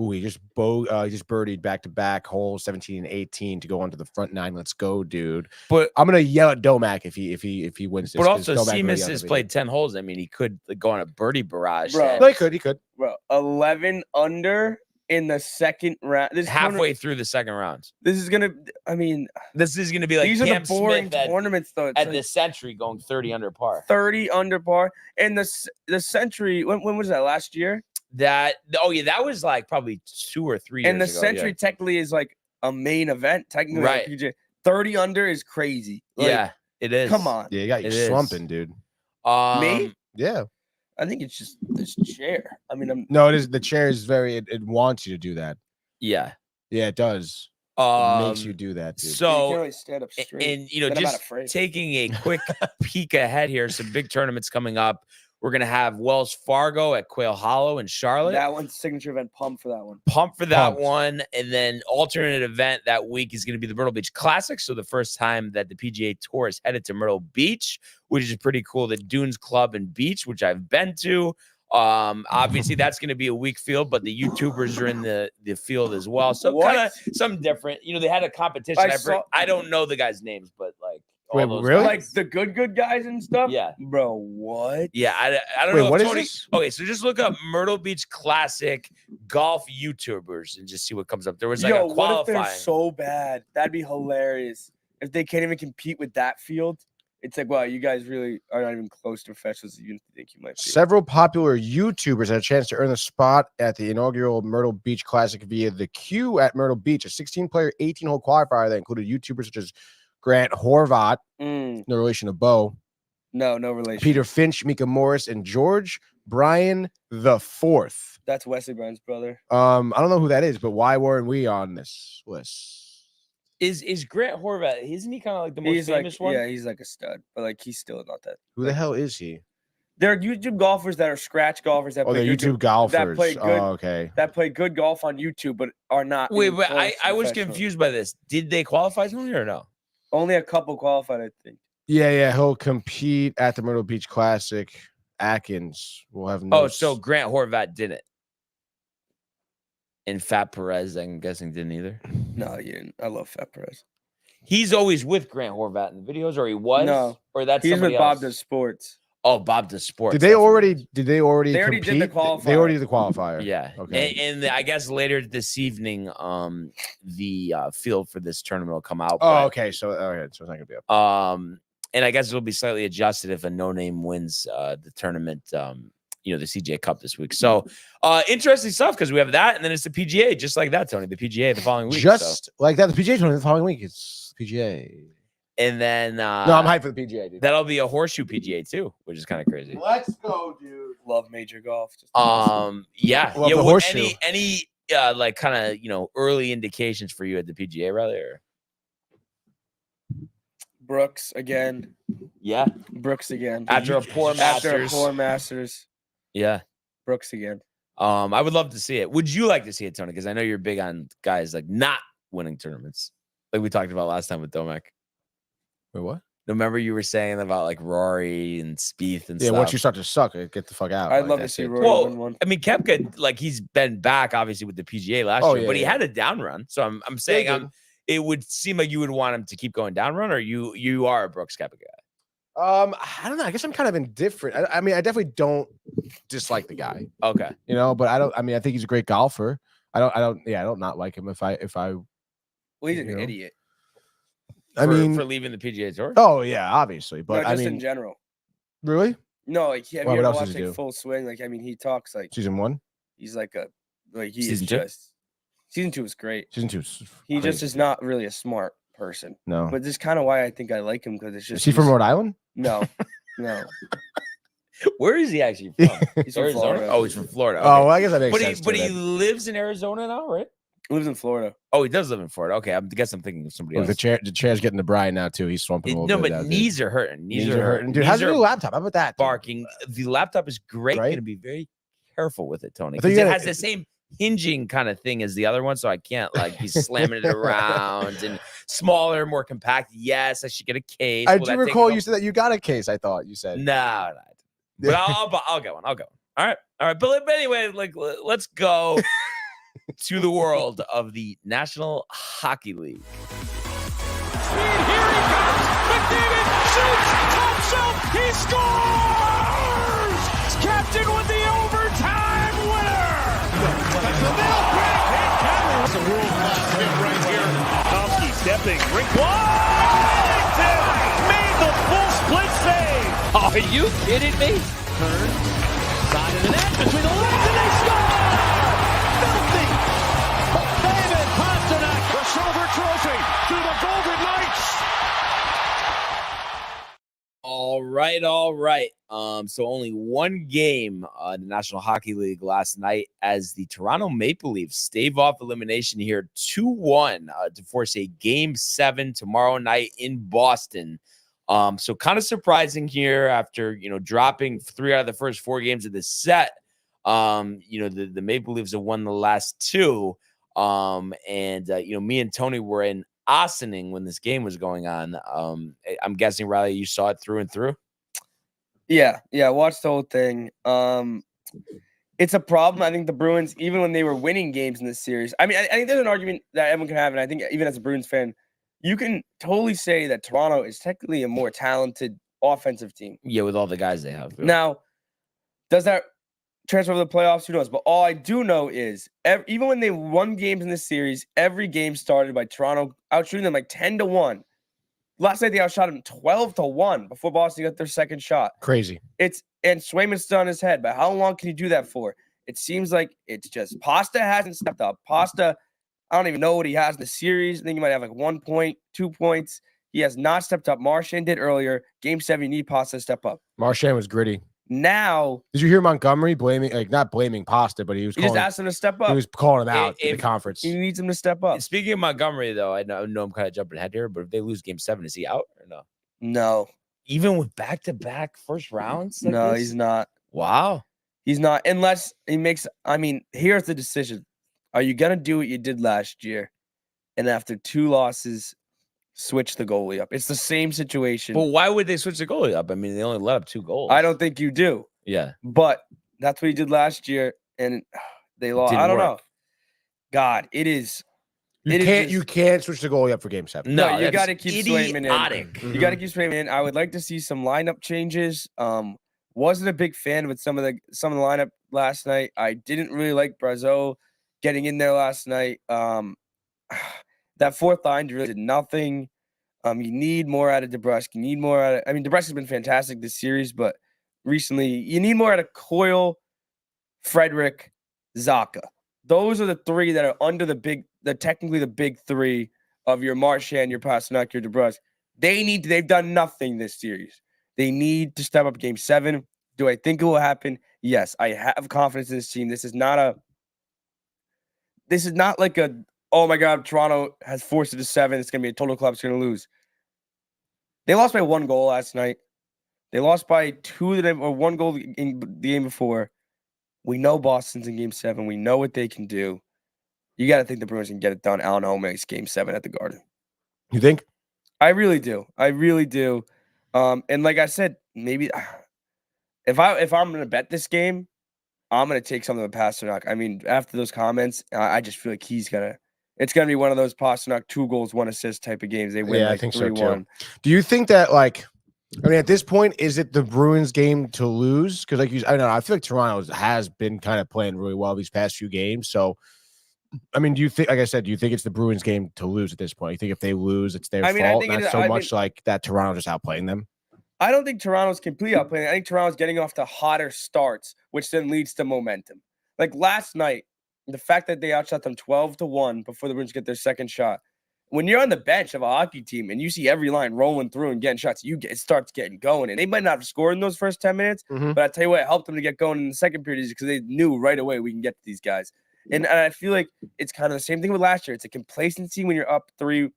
S2: Ooh, he just birdied back-to-back holes 17 and 18 to go onto the front 9. Let's go, dude.
S1: But
S2: I'm gonna yell at Domac if he wins this.
S1: But also,
S2: Domac
S1: Seamus has played 10 holes. I mean, he could go on a birdie barrage.
S4: Bro.
S2: No, he could.
S4: Bro, 11 under in the second round. This
S1: Halfway through the second round.
S4: This is gonna. I mean,
S1: this is gonna be like
S4: these are
S1: Cam
S4: the boring
S1: Smith
S4: tournaments, though. It's
S1: at
S4: like
S1: the Century going 30 under par.
S4: 30 under par, and the Century. When was that? Last year?
S1: That was like probably 2 or 3 years
S4: And the
S1: ago,
S4: Century technically is like a main event. Technically,
S1: Right.
S4: on PGA. 30 under is crazy. Like,
S1: yeah, it is.
S4: Come on.
S2: Yeah, you got you
S1: It is.
S2: slumping, dude.
S4: Me?
S2: Yeah.
S4: I think it's just this chair. I mean,
S2: No, it is. The chair is very. It wants you to do that.
S1: Yeah.
S2: Yeah, it does. It makes you
S1: Um,
S2: do that, dude.
S4: you
S1: so
S4: can't really stand up straight.
S1: and
S4: Then I'm not
S1: just
S4: afraid.
S1: taking a quick peek ahead here, some big tournaments coming up. We're gonna have Wells Fargo at Quail Hollow in Charlotte.
S4: That one's signature event. Pump for that one.
S1: Pump for that
S2: Pumped.
S1: one, and then alternate event that week is going to be the Myrtle Beach Classic. So the first time that the PGA Tour is headed to Myrtle Beach, which is pretty cool. The Dunes Club and Beach, which I've been to. Obviously that's going to be a weak field, but the YouTubers are in the field as well. So kind of something different. They had a competition. I don't know the guys' names, but like all
S2: Wait,
S1: those
S2: really?
S1: guys.
S4: Like the good guys and stuff.
S1: Yeah.
S4: Bro, what?
S1: Yeah, I don't
S2: Wait,
S1: know.
S2: what
S1: if
S2: is
S1: Tony,
S2: this?
S1: Okay, so just look up Myrtle Beach Classic golf YouTubers and just see what comes up. There was like
S4: Yo,
S1: a
S4: what if
S1: qualifying.
S4: they're so bad? That'd be hilarious. If they can't even compete with that field, it's like, wow, you guys really are not even close to professionals that you think you might be.
S2: Several popular YouTubers had a chance to earn a spot at the inaugural Myrtle Beach Classic via the queue at Myrtle Beach, a 16-player, 18-hole qualifier that included YouTubers such as Grant Horvat, no relation to Bo,
S4: No relation.
S2: Peter Finch, Mika Morris, and George Bryan the Fourth.
S4: That's Wesley Bryan's brother.
S2: I don't know who that is, but why weren't we on this list?
S1: Is Grant Horvat? Isn't he kind of like the most famous one?
S4: Yeah, he's like a stud, but like he's still not that.
S2: Who the hell is he?
S4: There are YouTube golfers that are scratch golfers that
S2: Oh,
S4: play
S2: they're
S4: good,
S2: YouTube golfers.
S4: that play good,
S2: Oh, okay.
S4: that play good golf on YouTube, but are not.
S1: Wait,
S4: even
S1: but
S4: close to
S1: I was
S4: professional.
S1: confused by this. Did they qualify something or no?
S4: Only a couple qualified, I think.
S2: Yeah, he'll compete at the Myrtle Beach Classic. Atkins will have
S1: Oh,
S2: notes.
S1: so Grant Horvat didn't. And Fat Perez, I'm guessing, didn't either.
S4: No, you didn't. I love Fat Perez.
S1: He's always with Grant Horvat in the videos, or he was?
S4: No,
S1: or that's
S4: he's
S1: somebody
S4: with Bob
S1: else?
S4: Does Sports.
S1: Oh, Bob Does Sports.
S2: Did they
S1: that's what it
S2: already?
S1: is.
S2: Did they already?
S4: They already did the
S2: compete? They already
S4: qualifier.
S2: did the qualifier.
S1: Yeah.
S2: Okay.
S1: And I guess later this evening, the field for this tournament will come out.
S2: Oh, okay. So it's not gonna be up.
S1: And I guess it'll be slightly adjusted if a no-name wins the tournament. The CJ Cup this week. So interesting stuff because we have that, and then it's the PGA, just like that, Tony. The PGA the following week.
S2: Just like that, the PGA tournament the following week. It's PGA.
S1: And then
S2: No, I'm hyped for the PGA, dude.
S1: that'll be a horseshoe PGA too, which is kind of crazy.
S2: Let's go, dude.
S4: Love major golf. Just
S1: Yeah.
S2: Love
S1: Yeah.
S2: the horseshoe.
S1: Any like kind of early indications for you at the PGA rather?
S4: Brooks again.
S1: Yeah.
S4: Brooks again.
S1: After a poor
S4: Masters.
S1: Yeah.
S4: Brooks again.
S1: I would love to see it. Would you like to see it, Tony? Because I know you're big on guys like not winning tournaments, like we talked about last time with Domac.
S2: Wait, what?
S1: Remember you were saying about like Rory and Spieth and
S2: Yeah,
S1: stuff.
S2: once you start to suck, get the fuck out.
S4: I'd love to
S2: that's
S4: see
S2: it.
S4: Rory win one.
S1: I mean, Koepka, like he's been back obviously with the PGA last
S2: Oh,
S1: year,
S2: yeah,
S1: but he
S2: yeah.
S1: had a down run. So I'm saying
S2: did.
S1: it would seem like you would want him to keep going down run, or you are a Brooks Koepka guy.
S2: I don't know. I guess I'm kind of indifferent. I mean, I definitely don't dislike the guy,
S1: Okay.
S2: but I don't. I mean, I think he's a great golfer. I don't not like him if I.
S4: Well, he's an
S2: you know.
S4: idiot.
S2: I mean,
S1: for leaving the PGA Tour.
S2: oh yeah, obviously, but
S4: No,
S2: I
S4: just
S2: mean,
S4: in general.
S2: really,
S4: No, like have
S2: Well,
S4: you
S2: what
S4: ever
S2: else does
S4: watched
S2: he
S4: like
S2: do?
S4: Full Swing? Like I mean, he talks like
S2: Season 1,
S4: he's like he
S1: Season
S4: is
S1: 2?
S4: just season 2 is great.
S2: season 2. Is
S4: He just
S2: crazy.
S4: is not really a smart person.
S2: No.
S4: But this is kind of why I think I like him because it's just
S2: Is he from Rhode Island?
S4: No.
S1: Where is he actually from?
S4: He's from
S1: Arizona?
S4: Florida.
S1: Oh, he's from Florida.
S2: Oh,
S1: Okay.
S2: well, I guess that makes
S1: but
S2: sense.
S1: he lives in Arizona now, right?
S4: He lives in Florida.
S1: Oh, he does live in Florida. Okay, I guess I'm thinking of somebody
S2: Look,
S1: else.
S2: the chair's getting the Brian now too. He's swamping a little
S1: No,
S2: bit.
S1: but
S2: now,
S1: knees are hurting.
S2: Knees are hurting. Dude, how's your new laptop? How about that? Dude?
S1: Barking. The laptop is great.
S2: Right?
S1: Going to be very careful with it, Tony.
S2: I thought
S1: Because
S2: you
S1: it
S2: gotta-
S1: has the same hinging kind of thing as the other one, so I can't like be slamming it around and smaller, more compact. Yes, I should get a case.
S2: I
S1: Will
S2: do
S1: that take
S2: recall
S1: a
S2: you said that you got a case. I thought you said.
S1: No, but I'll get one. I'll get one. All right. But anyway, like let's go to the world of the National Hockey League.
S6: Here he comes. McDavid shoots. Top shelf. He scores. Captain with the overtime winner. That's the middle break. It's a world-class hit right here. Tomsky stepping. Rink Washington made the full split save.
S1: Are you kidding me?
S6: Turn. Side of the net. Between the legs and they score. Filthy. David Pastrnak. The silver trophy to the Golden Knights.
S1: All right. So only one game in the National Hockey League last night as the Toronto Maple Leafs stave off elimination here 2-1 to force a Game 7 tomorrow night in Boston. So kind of surprising here after, dropping 3 out of the first 4 games of this set. The Maple Leafs have won the last 2. Me and Tony were in Ossining when this game was going on. I'm guessing, Riley, you saw it through and through.
S4: Yeah, I watched the whole thing. It's a problem. I think the Bruins, even when they were winning games in this series, I think there's an argument that everyone can have, and I think even as a Bruins fan, you can totally say that Toronto is technically a more talented offensive team.
S1: Yeah, with all the guys they have.
S4: Now, does that transfer over the playoffs? Who knows? But all I do know is even when they won games in this series, every game started by Toronto outshooting them like 10-1. Last night they outshot them 12-1 before Boston got their second shot.
S2: Crazy.
S4: And Swayman's still on his head, but how long can you do that for? It seems like it's just Pasta hasn't stepped up. Pasta, I don't even know what he has in the series. I think he might have like 1 point, 2 points. He has not stepped up. Marchand did earlier. Game 7, you need Pasta to step up.
S2: Marchand was gritty.
S4: Now,
S2: did you hear Montgomery not blaming Pasta, but he
S4: just asked him to step up.
S2: He was calling him out in the conference.
S4: He needs him to step up.
S1: Speaking of Montgomery, though, I know I'm kind of jumping ahead here, but if they lose Game 7, is he out or no?
S4: No.
S1: Even with back-to-back first rounds? Like
S4: no,
S1: this?
S4: He's not.
S1: Wow.
S4: He's not. Unless he makes – here's the decision. Are you going to do what you did last year and after 2 losses – switch the goalie up? It's the same situation.
S1: But why would they switch the goalie up? I mean, they only let up 2 goals.
S4: I don't think you do.
S1: Yeah.
S4: But that's what he did last year, and they lost. I don't know. God, it is.
S2: You can't switch the goalie up for Game 7.
S4: No, you got to keep Swayman in.
S1: Mm-hmm.
S4: You got to keep Swayman in. I would like to see some lineup changes. Wasn't a big fan with some of the lineup last night. I didn't really like Brazeau getting in there last night. That fourth line really did nothing. You need more out of DeBrusk. You need more out of. DeBrusk has been fantastic this series, but recently you need more out of Coyle, Frederick, Zacha. Those are the 3 that are under technically the big 3 of your Marchand, your Pastrnak, your DeBrusk. They've done nothing this series. They need to step up Game 7. Do I think it will happen? Yes, I have confidence in this team. This is not like a, oh my God, Toronto has forced it to 7. It's going to be a total collapse. Going to lose. They lost by 1 goal last night. They lost by 1 goal in the game before. We know Boston's in Game 7. We know what they can do. You got to think the Bruins can get it done. Allen Home makes Game 7 at the Garden.
S2: You think?
S4: I really do. And like I said, maybe if I'm going to bet this game, I'm going to take something with Pastrnak. After those comments, I just feel like it's going to be one of those Pastrnak 2 goals, 1 assist type of games. They win
S2: I think
S4: 3-1.
S2: so too. Do you think that at this point, is it the Bruins game to lose? Because I feel like Toronto has been kind of playing really well these past few games. So, do you think, like I said, do you think it's the Bruins game to lose at this point? You think if they lose, it's their fault, not so much like that Toronto just outplaying them?
S4: I don't think Toronto's completely outplaying. I think Toronto's getting off to hotter starts, which then leads to momentum. Like last night, the fact that they outshot them 12-1 before the Bruins get their second shot. When you're on the bench of a hockey team and you see every line rolling through and getting shots, it starts getting going. And they might not have scored in those first 10 minutes, but I tell you what, it helped them to get going in the second period because they knew right away we can get to these guys. And I feel like it's kind of the same thing with last year. It's a complacency when you're up 3-1.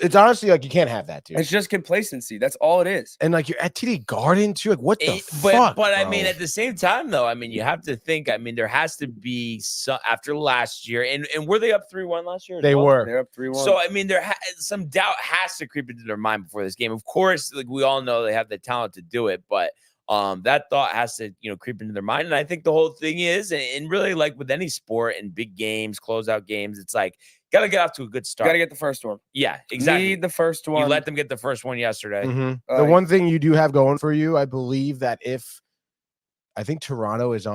S2: It's honestly like you can't have that, dude.
S4: It's just complacency. That's all it is.
S2: And like you're at TD Garden too. Like what the fuck?
S1: But I mean, at the same time, though, I mean, you have to think. I mean, there has to be some after last year, and were they up 3-1 last year?
S2: They were.
S4: They're up 3-1.
S1: So I mean, some doubt has to creep into their mind before this game. Of course, like we all know, they have the talent to do it, but that thought has to creep into their mind. And I think the whole thing is, and really like with any sport and big games, closeout games, it's like. Got to get off to a good start.
S4: Got to get the first one.
S1: Yeah, exactly.
S4: Need the first one.
S1: You let them get the first one yesterday.
S2: The one thing you do have going for you, I believe that I think Toronto is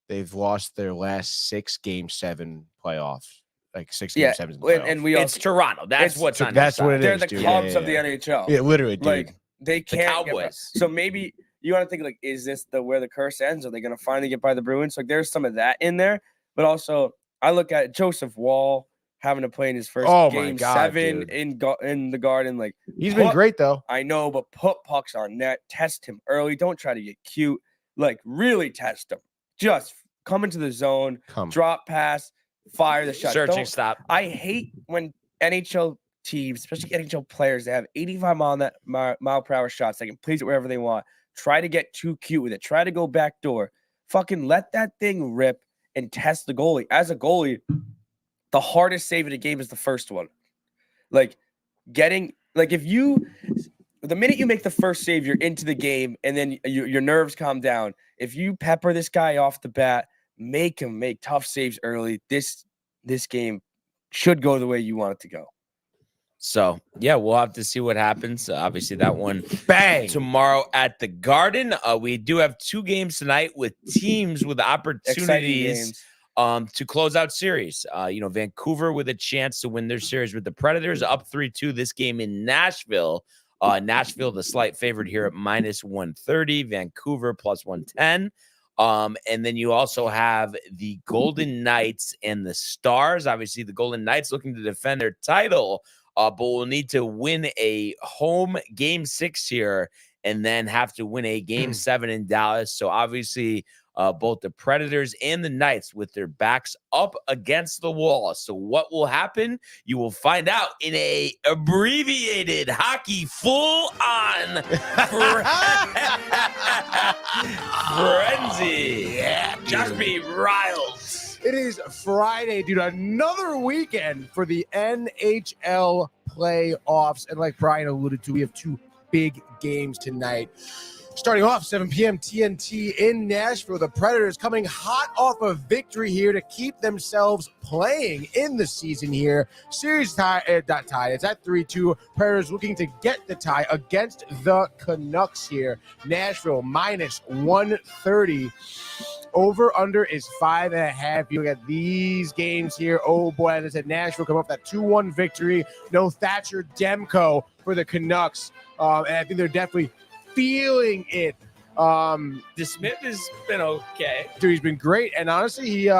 S2: they've lost their last 6 Game 7 playoffs, like 6 Game 7s.
S4: And
S1: it's Toronto. That's what's on.
S2: That's what it
S4: They're
S2: is.
S4: The
S2: dude.
S4: Cubs of the NHL.
S2: Yeah, literally, dude.
S4: Like they can't.
S1: The Cowboys.
S4: So maybe you want to think like, is this where the curse ends? Are they going to finally get by the Bruins? Like there's some of that in there, but also I look at Joseph Wall. Having to play in his first Game 7 in the Garden. Like
S2: he's been great though.
S4: I know, but put pucks on net, test him early. Don't try to get cute. Like really test him. Just come into the zone, drop pass, fire the shot.
S1: Searching stop.
S4: I hate when NHL teams, especially NHL players, they have 85 mile per hour shots. They can place it wherever they want. Try to get too cute with it. Try to go back door. Fucking let that thing rip and test the goalie. As a goalie, the hardest save of the game is the first one. Like the minute you make the first save, you're into the game, and then your nerves calm down. If you pepper this guy off the bat, make him make tough saves early, this game should go the way you want it to go.
S1: So, yeah, we'll have to see what happens. Obviously, that one
S2: bang
S1: tomorrow at the Garden. We do have 2 games tonight with teams with opportunities to close out series. Vancouver with a chance to win their series with the Predators up 3-2. This game in Nashville. Nashville, the slight favorite here at -130. Vancouver +110. And then you also have the Golden Knights and the Stars. Obviously, the Golden Knights looking to defend their title, but will need to win a home Game 6 here and then have to win a Game 7 in Dallas. So obviously, both the Predators and the Knights with their backs up against the wall. So what will happen? You will find out in a abbreviated hockey full-on frenzy. Yeah, just be riled.
S2: It is Friday, dude. Another weekend for the NHL playoffs. And like Brian alluded to, we have 2 big games tonight. Starting off 7 p.m. TNT in Nashville, the Predators coming hot off a victory here to keep themselves playing in the season here. Series tie, not tied. It's at 3-2. Predators looking to get the tie against the Canucks here. Nashville -130. Over under is 5.5. You look at these games here. Oh boy, as I said, Nashville come up that 2-1 victory. No Thatcher Demko for the Canucks, and I think they're definitely feeling it.
S1: DeSmith has been okay.
S2: Dude, he's been great. And honestly, he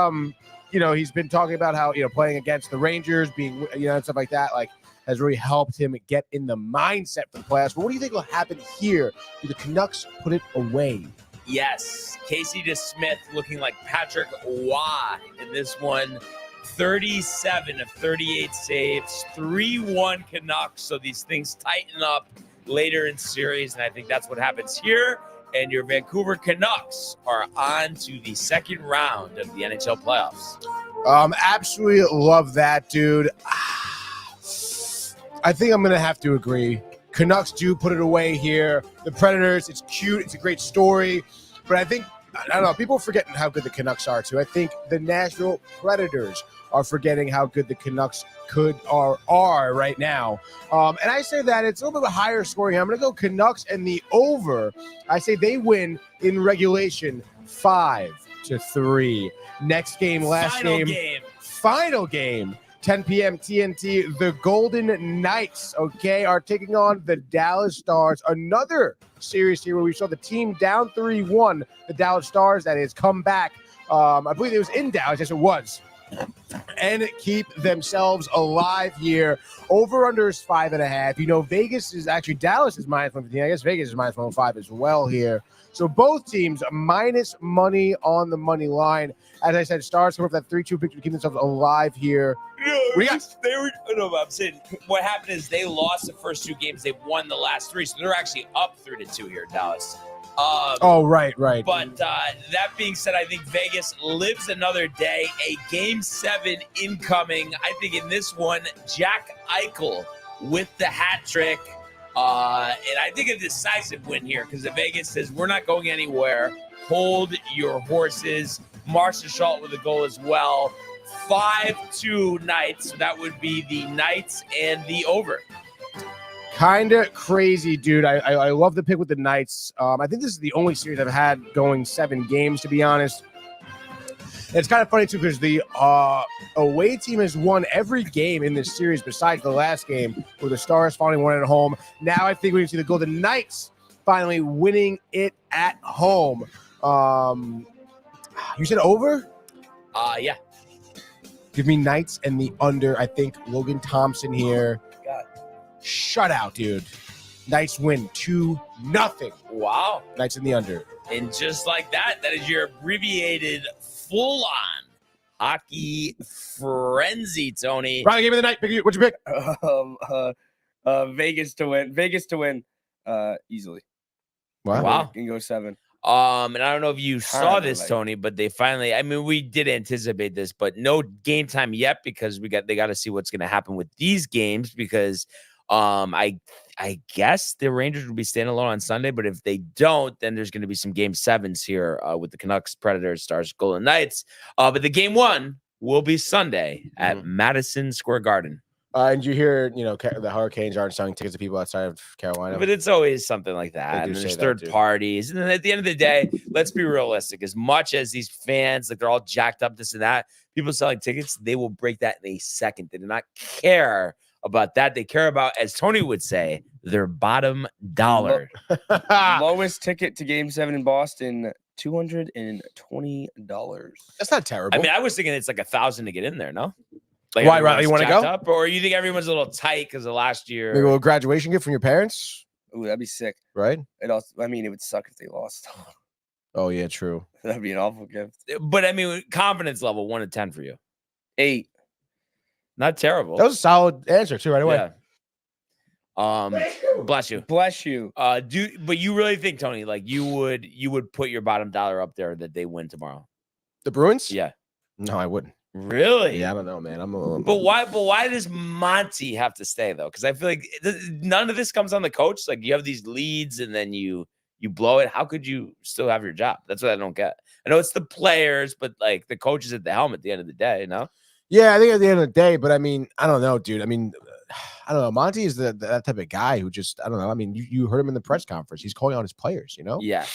S2: he's been talking about how, playing against the Rangers, being, and stuff like that, like, has really helped him get in the mindset for the playoffs. But what do you think will happen here? Do the Canucks put it away?
S1: Yes. Casey DeSmith looking like Patrick Waugh in this one. 37 of 38 saves, 3-1 Canucks. So these things tighten up later in series, and I think that's what happens here. And your Vancouver Canucks are on to the second round of the NHL playoffs.
S2: Absolutely love that, dude. I think I'm gonna have to agree. Canucks do put it away here. The Predators, it's cute, it's a great story, but I think, I don't know, people are forgetting how good the Canucks are too. I think the Nashville Predators are forgetting how good the Canucks are right now. And I say that it's a little bit of a higher scoring. I'm going to go Canucks and the over. I say they win in regulation 5-3. Next game, final game. 10 p.m. TNT. The Golden Knights, okay, are taking on the Dallas Stars. Another series here where we saw the team down 3-1. The Dallas Stars, that is, come back. I believe it was in Dallas. Yes, it was. And keep themselves alive here. Over under is 5.5. You know, Vegas is actually, Dallas is -115. I guess Vegas is -105 as well here. So both teams minus money on the money line. As I said, Stars come up that 3-2 victory to keep themselves alive here.
S1: I'm saying what happened is they lost the first 2 games. They've won the last 3, so they're actually up 3-2 here, Dallas.
S2: Right.
S1: But that being said, I think Vegas lives another day. A Game 7 incoming. I think in this one, Jack Eichel with the hat trick. And I think a decisive win here because the Vegas says we're not going anywhere. Hold your horses. Marcia Schultz with a goal as well. 5-2 Knights. So that would be the Knights and the over.
S2: Kind of crazy, dude. I love the pick with the Knights. I think this is the only series I've had going 7 games, to be honest. It's kind of funny, too, because the away team has won every game in this series besides the last game where the Stars finally won at home. Now I think we can see the Golden Knights finally winning it at home. You said over?
S1: Yeah.
S2: Give me Knights and the under. I think Logan Thompson here.
S1: God.
S2: Shutout, dude. Knights win 2-0.
S1: Wow.
S2: Knights in the under.
S1: And just like that, that is your abbreviated full-on hockey frenzy, Tony.
S2: Riley, game of the night. What's your pick?
S4: Vegas to win. Vegas to win easily.
S2: Wow.
S4: Can go 7.
S1: And I don't know if you saw this,
S4: like-
S1: Tony, but they finally, I mean, we did anticipate this, but no game time yet because they got to see what's going to happen with these games because I guess the Rangers will be staying alone on Sunday, but if they don't, then there's going to be some game 7s here with the Canucks, Predators, Stars, Golden Knights. But the game 1 will be Sunday at Madison Square Garden.
S2: And you hear, the Hurricanes aren't selling tickets to people outside of Carolina.
S1: But it's always something like that. And there's third parties. And then at the end of the day, let's be realistic. As much as these fans, like they're all jacked up, this and that, people selling tickets, they will break that in a second. They do not care about that. They care about, as Tony would say, their bottom dollar.
S4: Lowest ticket to Game 7 in Boston, $220.
S2: That's not terrible.
S1: I mean, I was thinking it's like $1,000 to get in there, no? Like
S2: why, Riley? You want to go?
S1: Up, or you think everyone's a little tight because of last year?
S2: Maybe a little graduation gift from your parents?
S4: Ooh, that'd be sick.
S2: Right?
S4: It also, I mean, it would suck if they lost.
S2: Oh, yeah, true.
S4: That'd be an awful gift.
S1: But I mean, confidence level 1 to 10 for you.
S4: 8.
S1: Not terrible.
S2: That was a solid answer, too, right away.
S1: Yeah. Bless you.
S4: Bless you.
S1: But you really think, Tony, like you would put your bottom dollar up there that they win tomorrow?
S2: The Bruins?
S1: Yeah.
S2: No, I wouldn't.
S1: Really?
S2: Yeah, I don't know, man.
S1: But why does Monty have to stay though? Because I feel like none of this comes on the coach. Like you have these leads and then you blow it. How could you still have your job? That's what I don't get. I know it's the players, but like the coach is at the helm at the end of the day, you know?
S2: Yeah, I think at the end of the day, but I mean, I don't know, dude. I mean, I don't know. Monty is that type of guy who just, I don't know. I mean, you heard him in the press conference. He's calling on his players, you know?
S1: Yeah.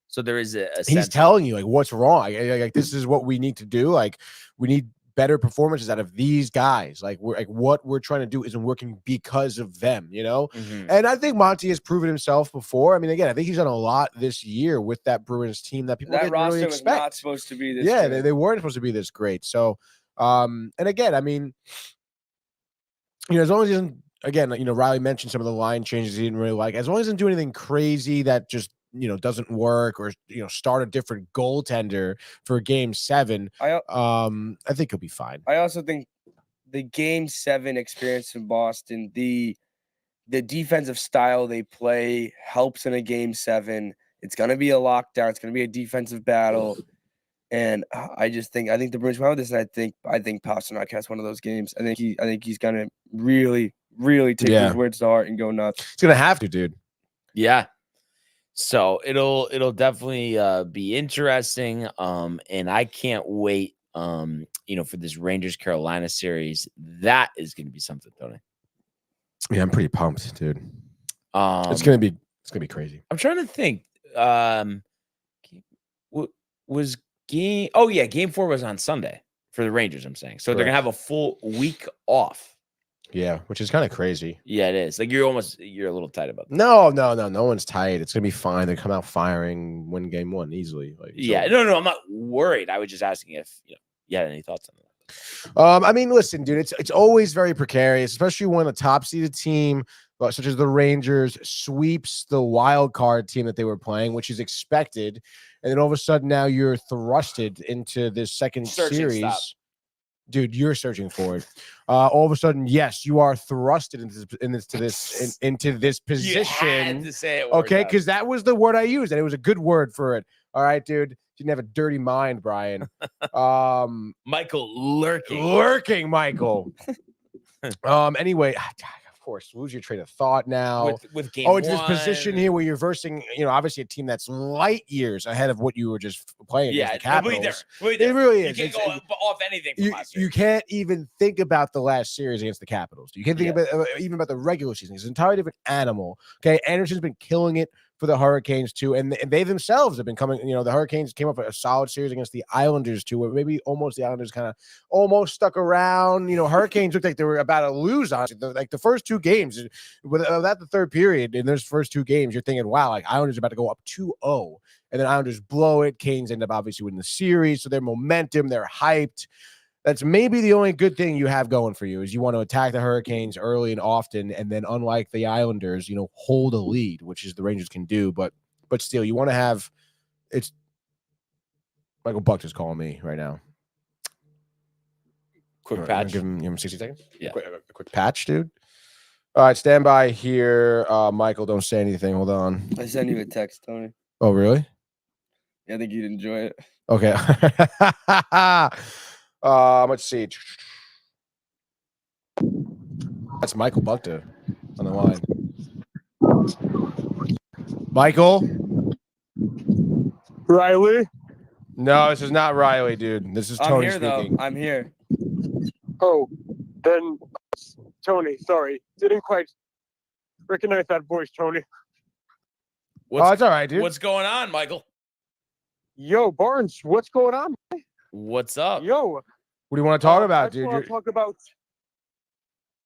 S1: So there is a
S2: he's telling you like what's wrong. Like this is what we need to do. Like we need better performances out of these guys. Like what we're trying to do isn't working because of them, you know?
S1: Mm-hmm.
S2: And I think Monty has proven himself before. I mean, again, I think he's done a lot this year with that Bruins team that people didn't really expect.
S4: Was not supposed to be this good.
S2: They weren't supposed to be this great. So and again, I mean, as long as he doesn't, again, Riley mentioned some of the line changes he didn't really like. As long as he doesn't do anything crazy that just doesn't work, or start a different goaltender for Game 7, I think he'll be fine.
S4: I also think the Game 7 experience in Boston, the defensive style they play helps in a Game 7. It's going to be a lockdown. It's going to be a defensive battle. And I think the Bruins will have this, and I think Pasternak has one of those games. I think he's going to really, really take his words to heart and go nuts.
S2: He's going to have to, dude.
S1: Yeah. So it'll definitely be interesting. And I can't wait, for this Rangers Carolina series. That is going to be something, Tony.
S2: Yeah, I'm pretty pumped, dude. It's gonna be crazy.
S1: I'm trying to think. Was game? Game 4 was on Sunday for the Rangers, I'm saying. So they're going to have a full week off.
S2: Yeah, which is kind of crazy.
S1: Yeah, it is. Like, you're a little tight about that.
S2: No one's tight. It's gonna be fine. They come out firing, win game 1 easily. Like,
S1: yeah, no, I'm not worried. I was just asking if you had any thoughts on that.
S2: I mean, listen, dude, it's always very precarious, especially when a top-seeded team such as the Rangers sweeps the wild card team that they were playing, which is expected, and then all of a sudden now you're thrusted into this second series.
S1: Stop.
S2: Dude, you're searching for it. All of a sudden, yes, you are thrusted into this position.
S1: You had to say it.
S2: Okay, because that was the word I used, and it was a good word for it. All right, dude. You didn't have a dirty mind, Brian.
S1: Michael lurking,
S2: Michael. Anyway, of course, lose your train of thought now.
S1: With game
S2: it's this position here where you're versing, obviously a team that's light years ahead of what you were just playing against the Capitals.
S1: It
S2: really is.
S1: You can't go off anything from last year.
S2: You can't even think about the last series against the Capitals. You can't think even about the regular season. It's an entirely different animal. Okay, Anderson's been killing it for the Hurricanes too, and they themselves have been coming. The Hurricanes came up with a solid series against the Islanders too, where maybe almost the Islanders kind of almost stuck around. Hurricanes looked like they were about to lose on like the first 2 games. Without the third period in those first 2 games, you're thinking, wow, like Islanders are about to go up 2-0, and then Islanders blow it. Canes end up obviously winning the series, so their momentum, they're hyped. That's maybe the only good thing you have going for you is you want to attack the Hurricanes early and often, and then unlike the Islanders, hold a lead, which is the Rangers can do. But still, you want to have it's. Michael Buck is calling me right now.
S1: Quick patch.
S2: Give him 60 seconds.
S1: Yeah,
S2: a quick patch, dude. All right, stand by here, Michael. Don't say anything. Hold on.
S4: I sent you a text, Tony.
S2: Oh, really?
S4: Yeah, I think you'd enjoy it.
S2: Okay. Let's see. That's Michael Buckter on the line. Michael?
S8: Riley?
S2: No, this is not Riley, dude. This is Tony speaking.
S4: Though. I'm here.
S8: Oh, then Tony. Sorry, didn't quite recognize that voice, Tony.
S2: It's all right, dude.
S1: What's going on, Michael?
S8: Yo, Barnes, what's going on?
S1: What's up?
S8: Yo.
S2: What do you want to talk about, dude?
S8: I want to talk about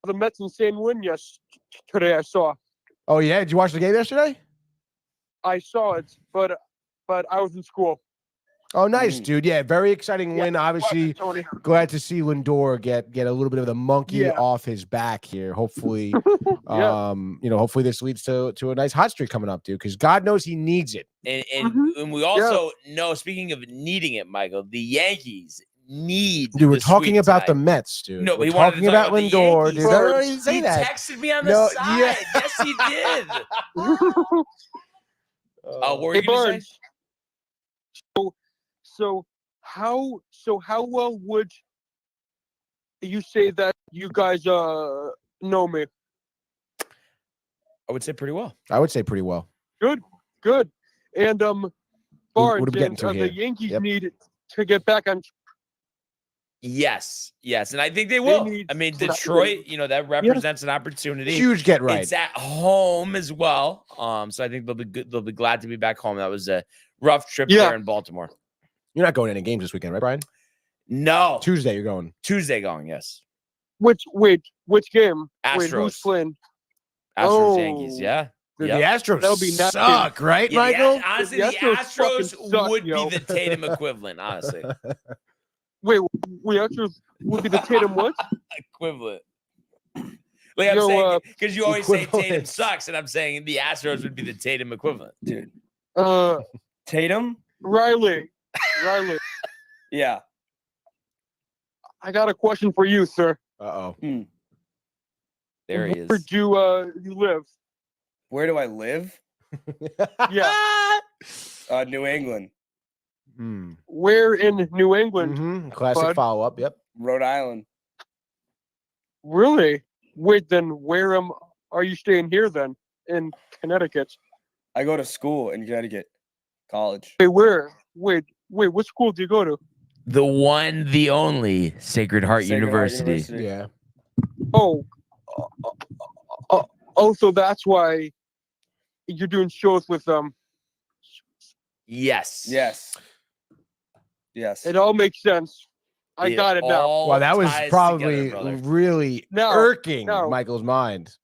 S8: the Mets insane win yesterday. I saw.
S2: Oh yeah, did you watch the game yesterday?
S8: I saw it, but I was in school.
S2: Oh, nice, dude. Yeah, very exciting win. Obviously,
S8: Tony.
S2: Glad to see Lindor get a little bit of the monkey off his back here. Hopefully, hopefully this leads to a nice hot streak coming up, dude. Because God knows he needs it.
S1: And we also know. Speaking of needing it, Michael, the Yankees need.
S2: Dude, we're talking about the
S1: tonight.
S2: Mets, dude.
S1: No, but
S2: we're talking about Lindor, dude. I already say
S1: he
S2: that.
S1: texted me on the side.
S2: Yeah.
S1: Yes, he did. What were you gonna say?
S8: So how well would you say that you guys know me?
S1: I would say pretty well.
S8: Good. And Barnes,
S2: what are we getting to here?
S8: The Yankees need to get back on.
S1: Yes, and I think they will. I mean, Detroit, that represents an opportunity.
S2: Huge get right.
S1: It's at home as well. So I think they'll be good. They'll be glad to be back home. That was a rough trip there in Baltimore.
S2: You're not going to any games this weekend, right, Brian?
S1: No.
S2: Tuesday, you're going.
S1: Tuesday going, yes.
S8: Which game?
S1: Astros.
S8: Wait, who's playing?
S1: Yankees, yeah.
S2: Dude, the Astros
S8: That'll be
S2: suck, right, Michael?
S1: Honestly, the Astros would be the Tatum equivalent, honestly.
S8: Wait, Astros would be the Tatum what?
S1: Equivalent. Like I'm saying, because you always say Tatum sucks, and I'm saying the Astros would be the Tatum equivalent, dude.
S4: Tatum?
S8: Riley.
S4: Yeah.
S8: I got a question for you, sir.
S2: Uh-oh.
S1: There he is.
S8: Where do you live?
S4: Where do I live?
S8: Yeah.
S4: New England.
S8: Where in New England?
S2: Classic follow-up, yep.
S4: Rhode Island.
S8: Really? Wait, then where are you staying here then? In Connecticut?
S4: I go to school in Connecticut. College.
S8: Wait, where? Wait, what school do you go to?
S1: The one, the only Sacred Heart University.
S2: Yeah.
S8: Oh, so that's why you're doing shows with them.
S1: Yes.
S4: Yes.
S8: It all makes sense. I got it now.
S1: all
S2: Wow, that was
S1: ties
S2: probably
S1: together, brother.
S2: really
S8: No,
S2: irking
S8: no.
S2: Michael's mind.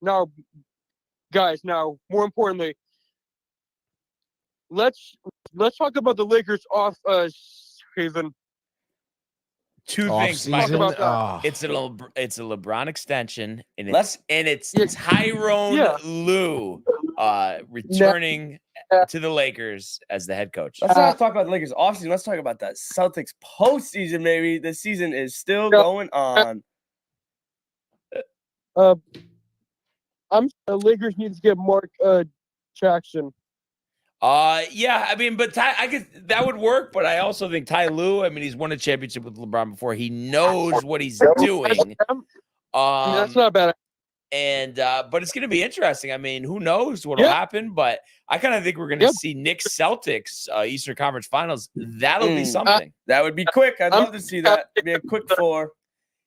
S8: Now, guys, now more importantly, let's talk about the Lakers off season.
S1: Two
S2: Off
S1: things, Michael.
S2: season.
S8: about that.
S1: It's a LeBron extension, and
S4: Let's-
S1: it's
S8: Yeah.
S1: Tyrone
S8: Yeah.
S1: Lue returning to the Lakers as the head coach.
S4: Let's not talk about the Lakers offseason. Let's talk about that Celtics postseason, maybe. The season is still going on.
S8: The Lakers need to get Mark Jackson.
S1: Yeah, I mean, but I guess that would work. But I also think Ty Lue. I mean, he's won a championship with LeBron before. He knows what he's doing.
S8: That's not bad.
S1: And but it's going to be interesting. I mean, who knows what'll happen? But I kind of think we're going to see Knicks Celtics Eastern Conference Finals. That'll be something.
S4: That would be quick. I'd love to see that. It'd be a quick 4.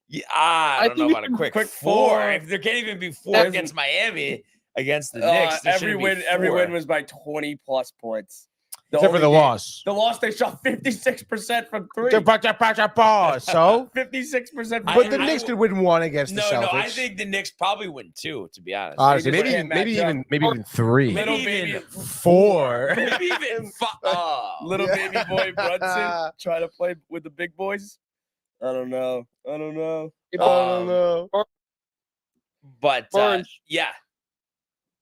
S1: Yeah, I don't know
S8: think
S1: about a quick
S4: 4.
S1: 4. If there can't even be 4 against Miami, against the Knicks, there
S4: every
S1: shouldn't be
S4: win
S1: 4.
S4: was by 20+ points.
S2: Except for the loss.
S4: The loss, they shot 56% from 3.
S2: So,
S4: 56%.
S2: but the Knicks could win 1 against the Celtics.
S1: No, I think the Knicks probably win 2. To be honest,
S2: Honestly,
S4: They just
S2: maybe
S4: can't
S2: even 3.
S4: Little
S1: maybe
S4: baby,
S1: even
S2: 4.
S1: maybe even
S4: little baby boy Brunson try to play with the big boys. I don't know.
S1: But
S8: Barnes.
S1: yeah,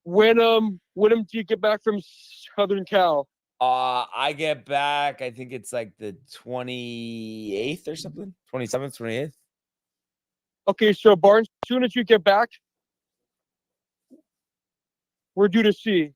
S8: When do you get back from Southern Cal?
S1: I get back. I think it's like the 28th or something. 27th, 28th.
S8: Okay, so Barnes, as soon as you get back, we're due to see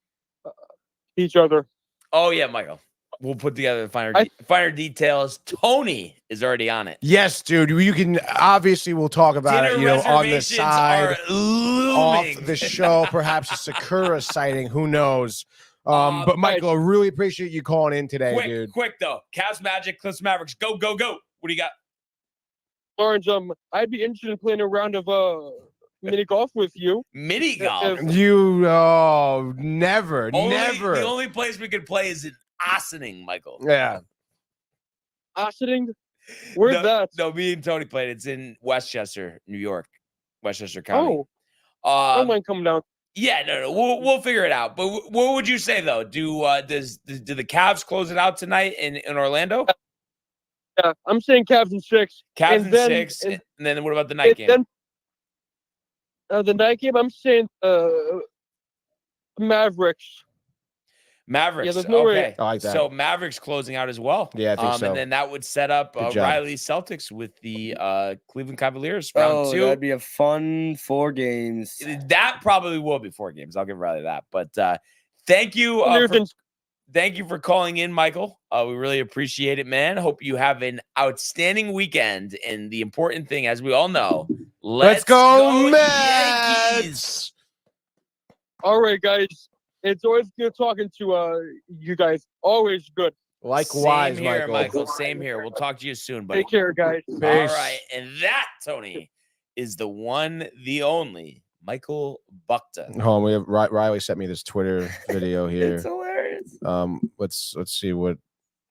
S8: each other.
S1: Oh yeah, Michael. We'll put together the finer details. Tony is already on it.
S2: Yes, dude. You can obviously we'll talk about it, on the
S1: reservations
S2: side,
S1: are looming.
S2: off the show. Perhaps a Sakura sighting. Who knows? But Michael, I really appreciate you calling in today, dude.
S1: Quick though. Cavs Magic, Clips Mavericks. Go, go, go. What do you got?
S8: Barnes, I'd be interested in playing a round of mini golf with you.
S1: Mini golf.
S2: Never.
S1: The only place we could play is in Ossining, Michael.
S2: Yeah.
S8: Ossining? Where's that?
S1: No, me and Tony played. It's in Westchester, New York. Westchester County.
S8: I don't mind coming down.
S1: Yeah, no. We'll figure it out. But what would you say though? Do the Cavs close it out tonight in Orlando?
S8: Yeah, I'm saying Cavs in 6.
S1: Cavs in 6, and then what about the night game?
S8: Then, the night game, I'm saying Mavericks.
S1: Mavericks.
S8: Yeah, there's no way.
S2: I like that.
S1: So Mavericks closing out as well.
S2: Yeah, I think so.
S1: And then that would set up
S2: Good job.
S1: Riley Celtics with the Cleveland Cavaliers round 2.
S4: That'd be a fun 4 games.
S1: That probably will be 4 games. I'll give Riley that. But thank you. Thank you for calling in, Michael. We really appreciate it, man. Hope you have an outstanding weekend. And the important thing, as we all know, let's
S2: go
S1: Mets!
S2: Yankees!
S8: All right, guys. It's always good talking to you guys. Always good.
S2: Likewise,
S1: Same here,
S2: Michael.
S1: Same here. We'll talk to you soon, buddy.
S8: Take care, guys.
S1: All right. And that, Tony, is the one, the only Michael Buckton.
S2: We have Riley sent me this Twitter video here.
S4: It's hilarious.
S2: Let's see what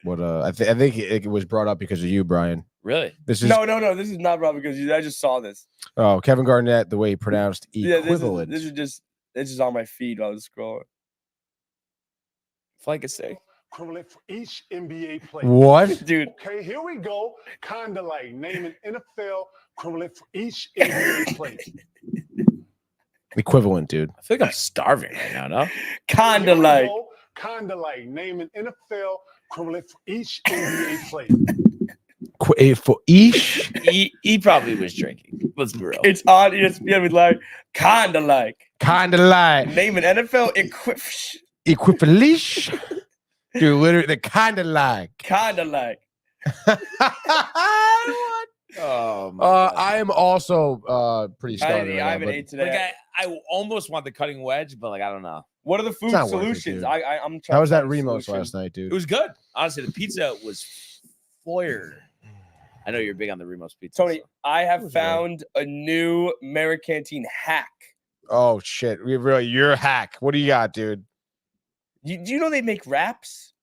S2: I think it was brought up because of you, Brian.
S1: Really?
S2: This is
S4: No. This is not Rob because I just saw this.
S2: Oh, Kevin Garnett, the way he pronounced equivalent.
S4: Yeah, this is on my feed while I was scrolling.
S1: Like I say.
S9: Equivalent for each NBA player.
S2: What?
S4: Dude.
S9: Okay, here we go. Kind of like naming NFL equivalent for each NBA player.
S2: Equivalent, dude.
S1: I feel like I'm starving right now, no?
S4: Kinda like
S9: naming NFL equivalent for each NBA player.
S2: For each?
S1: He probably was drinking. Let's be real.
S4: It's on ESPN with like kinda like name an NFL
S2: equivalent. Dude, literally, they're kind of like.
S1: Oh,
S2: I am also pretty starving.
S4: I haven't ate today.
S1: Like I almost want the cutting wedge, but like I don't know.
S4: What are the food
S2: not worth it,
S4: solutions?
S2: dude.
S4: I'm trying.
S2: How was
S4: to
S2: that
S4: find a
S2: Remos
S4: solution.
S2: last night, dude?
S1: It was good. Honestly, the pizza was fire. I know you're big on the Remos pizza.
S4: Tony,
S1: so.
S4: I have found a new Americanteen hack.
S2: Oh shit! You're a hack. What do you got, dude?
S4: Do you know they make wraps?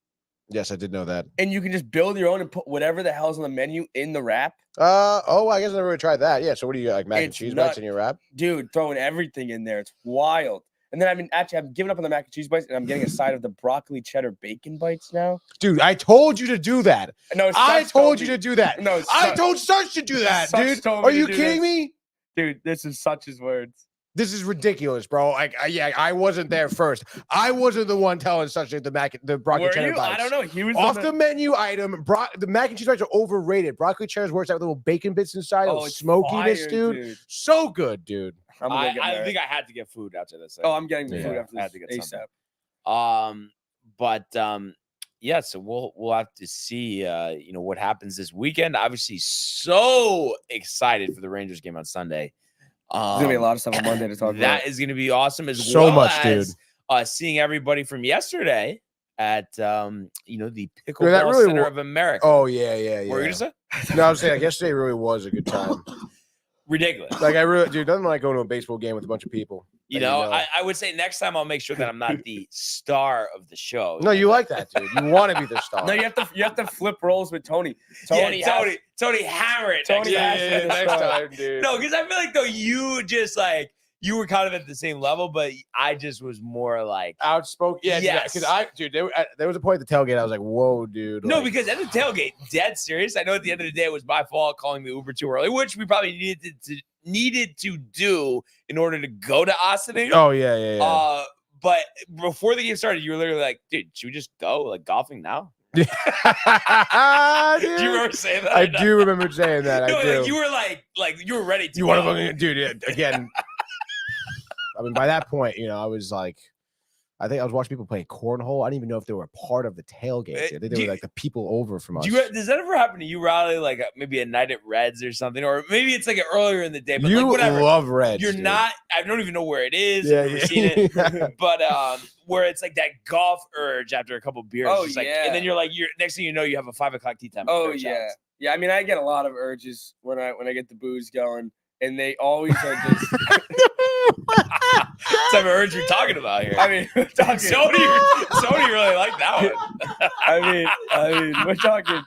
S2: Yes, I did know that.
S4: And you can just build your own and put whatever the hell's on the menu in the wrap.
S2: I guess I never really tried that. Yeah. So what do you got, like mac and
S4: It's
S2: cheese
S4: nut-
S2: bites in your wrap?
S4: Dude, throwing everything in there. It's wild. And then I've given up on the mac and cheese bites, and I'm getting a side of the broccoli cheddar bacon bites now.
S2: Dude, I told you to do that.
S4: No,
S2: I told you to do that.
S4: No,
S2: I told Such to do that,
S4: Such
S2: dude.
S4: told me
S2: Are
S4: to
S2: you
S4: do
S2: kidding
S4: this.
S2: me?
S4: Dude, this is Such's words.
S2: This is ridiculous, bro. I wasn't there first. I wasn't the one telling Such the broccoli
S4: Were
S2: cheddar
S4: you?
S2: bites.
S4: I don't know. He was
S2: Off the menu item. The mac and cheese bites are overrated. Broccoli cheddars works out with little bacon bits inside.
S4: Oh,
S2: It's smokiness,
S4: fire,
S2: dude. So good, dude.
S1: I think I had to get food after this.
S4: Oh, I'm getting the
S2: Yeah.
S4: food after
S1: I had
S4: this
S1: to get
S4: ASAP.
S1: something. Yeah, so we'll have to see what happens this weekend. Obviously, so excited for the Rangers game on Sunday.
S4: There's gonna be a lot of stuff on Monday to talk about.
S1: That is gonna be awesome as
S2: So
S1: well
S2: much,
S1: as seeing everybody from yesterday at the Pickleball
S2: that really
S1: Center
S2: wa-
S1: of America.
S2: Oh yeah.
S1: What were you gonna say?
S2: No, I'm saying yesterday really was a good time.
S1: Ridiculous.
S2: Like I really, dude, nothing like going to a baseball game with a bunch of people.
S1: You know, I would say next time I'll make sure that I'm not the star of the show.
S2: No, you like that, dude. You want to be the star.
S4: No, you have to flip roles with Tony.
S1: Tony hammer it.
S4: Tony
S1: next
S4: has
S1: time.
S4: to be the star.
S2: dude.
S1: No, because I feel like though you just like you were kind of at the same level, but I just was more like
S2: Outspoken. Yeah,
S1: Yes.
S2: because there was a point at the tailgate. I was like, "Whoa, dude!"
S1: no,
S2: like,
S1: because at the tailgate, dead serious. I know at the end of the day it was my fault calling the Uber too early, which we probably needed to do in order to go to Austin.
S2: oh yeah.
S1: But before the game started, you were literally like, "Dude, should we just go like golfing now?"
S2: Dude,
S1: Do you remember saying that?
S2: I do remember saying that.
S1: No,
S2: I do.
S1: like, you were like you were ready to.
S2: You want
S1: go.
S2: to, dude? Yeah, again. I mean, by that point, I was like, I think I was watching people play cornhole. I didn't even know if they were a part of the tailgate. I think they were like the people over from us.
S1: Does that ever happen to you, Riley? Like maybe a night at Reds or something, or maybe it's like earlier in the day. But
S2: You
S1: like whatever.
S2: love Reds.
S1: You're
S2: dude.
S1: not. I don't even know where it is.
S2: Yeah,
S1: I've never
S2: yeah.
S1: seen it. But where it's like that golf urge after a couple beers.
S4: Oh,
S1: Just like,
S4: yeah.
S1: and then you're next thing you know, you have a 5 o'clock tea time. with
S4: Oh
S1: your
S4: yeah,
S1: child.
S4: yeah. I mean, I get a lot of urges when I get the booze going, and they always are just.
S1: What type of urge you're talking about here?
S4: I mean, we're talking.
S1: Sony really liked that one.
S4: I mean, we're talking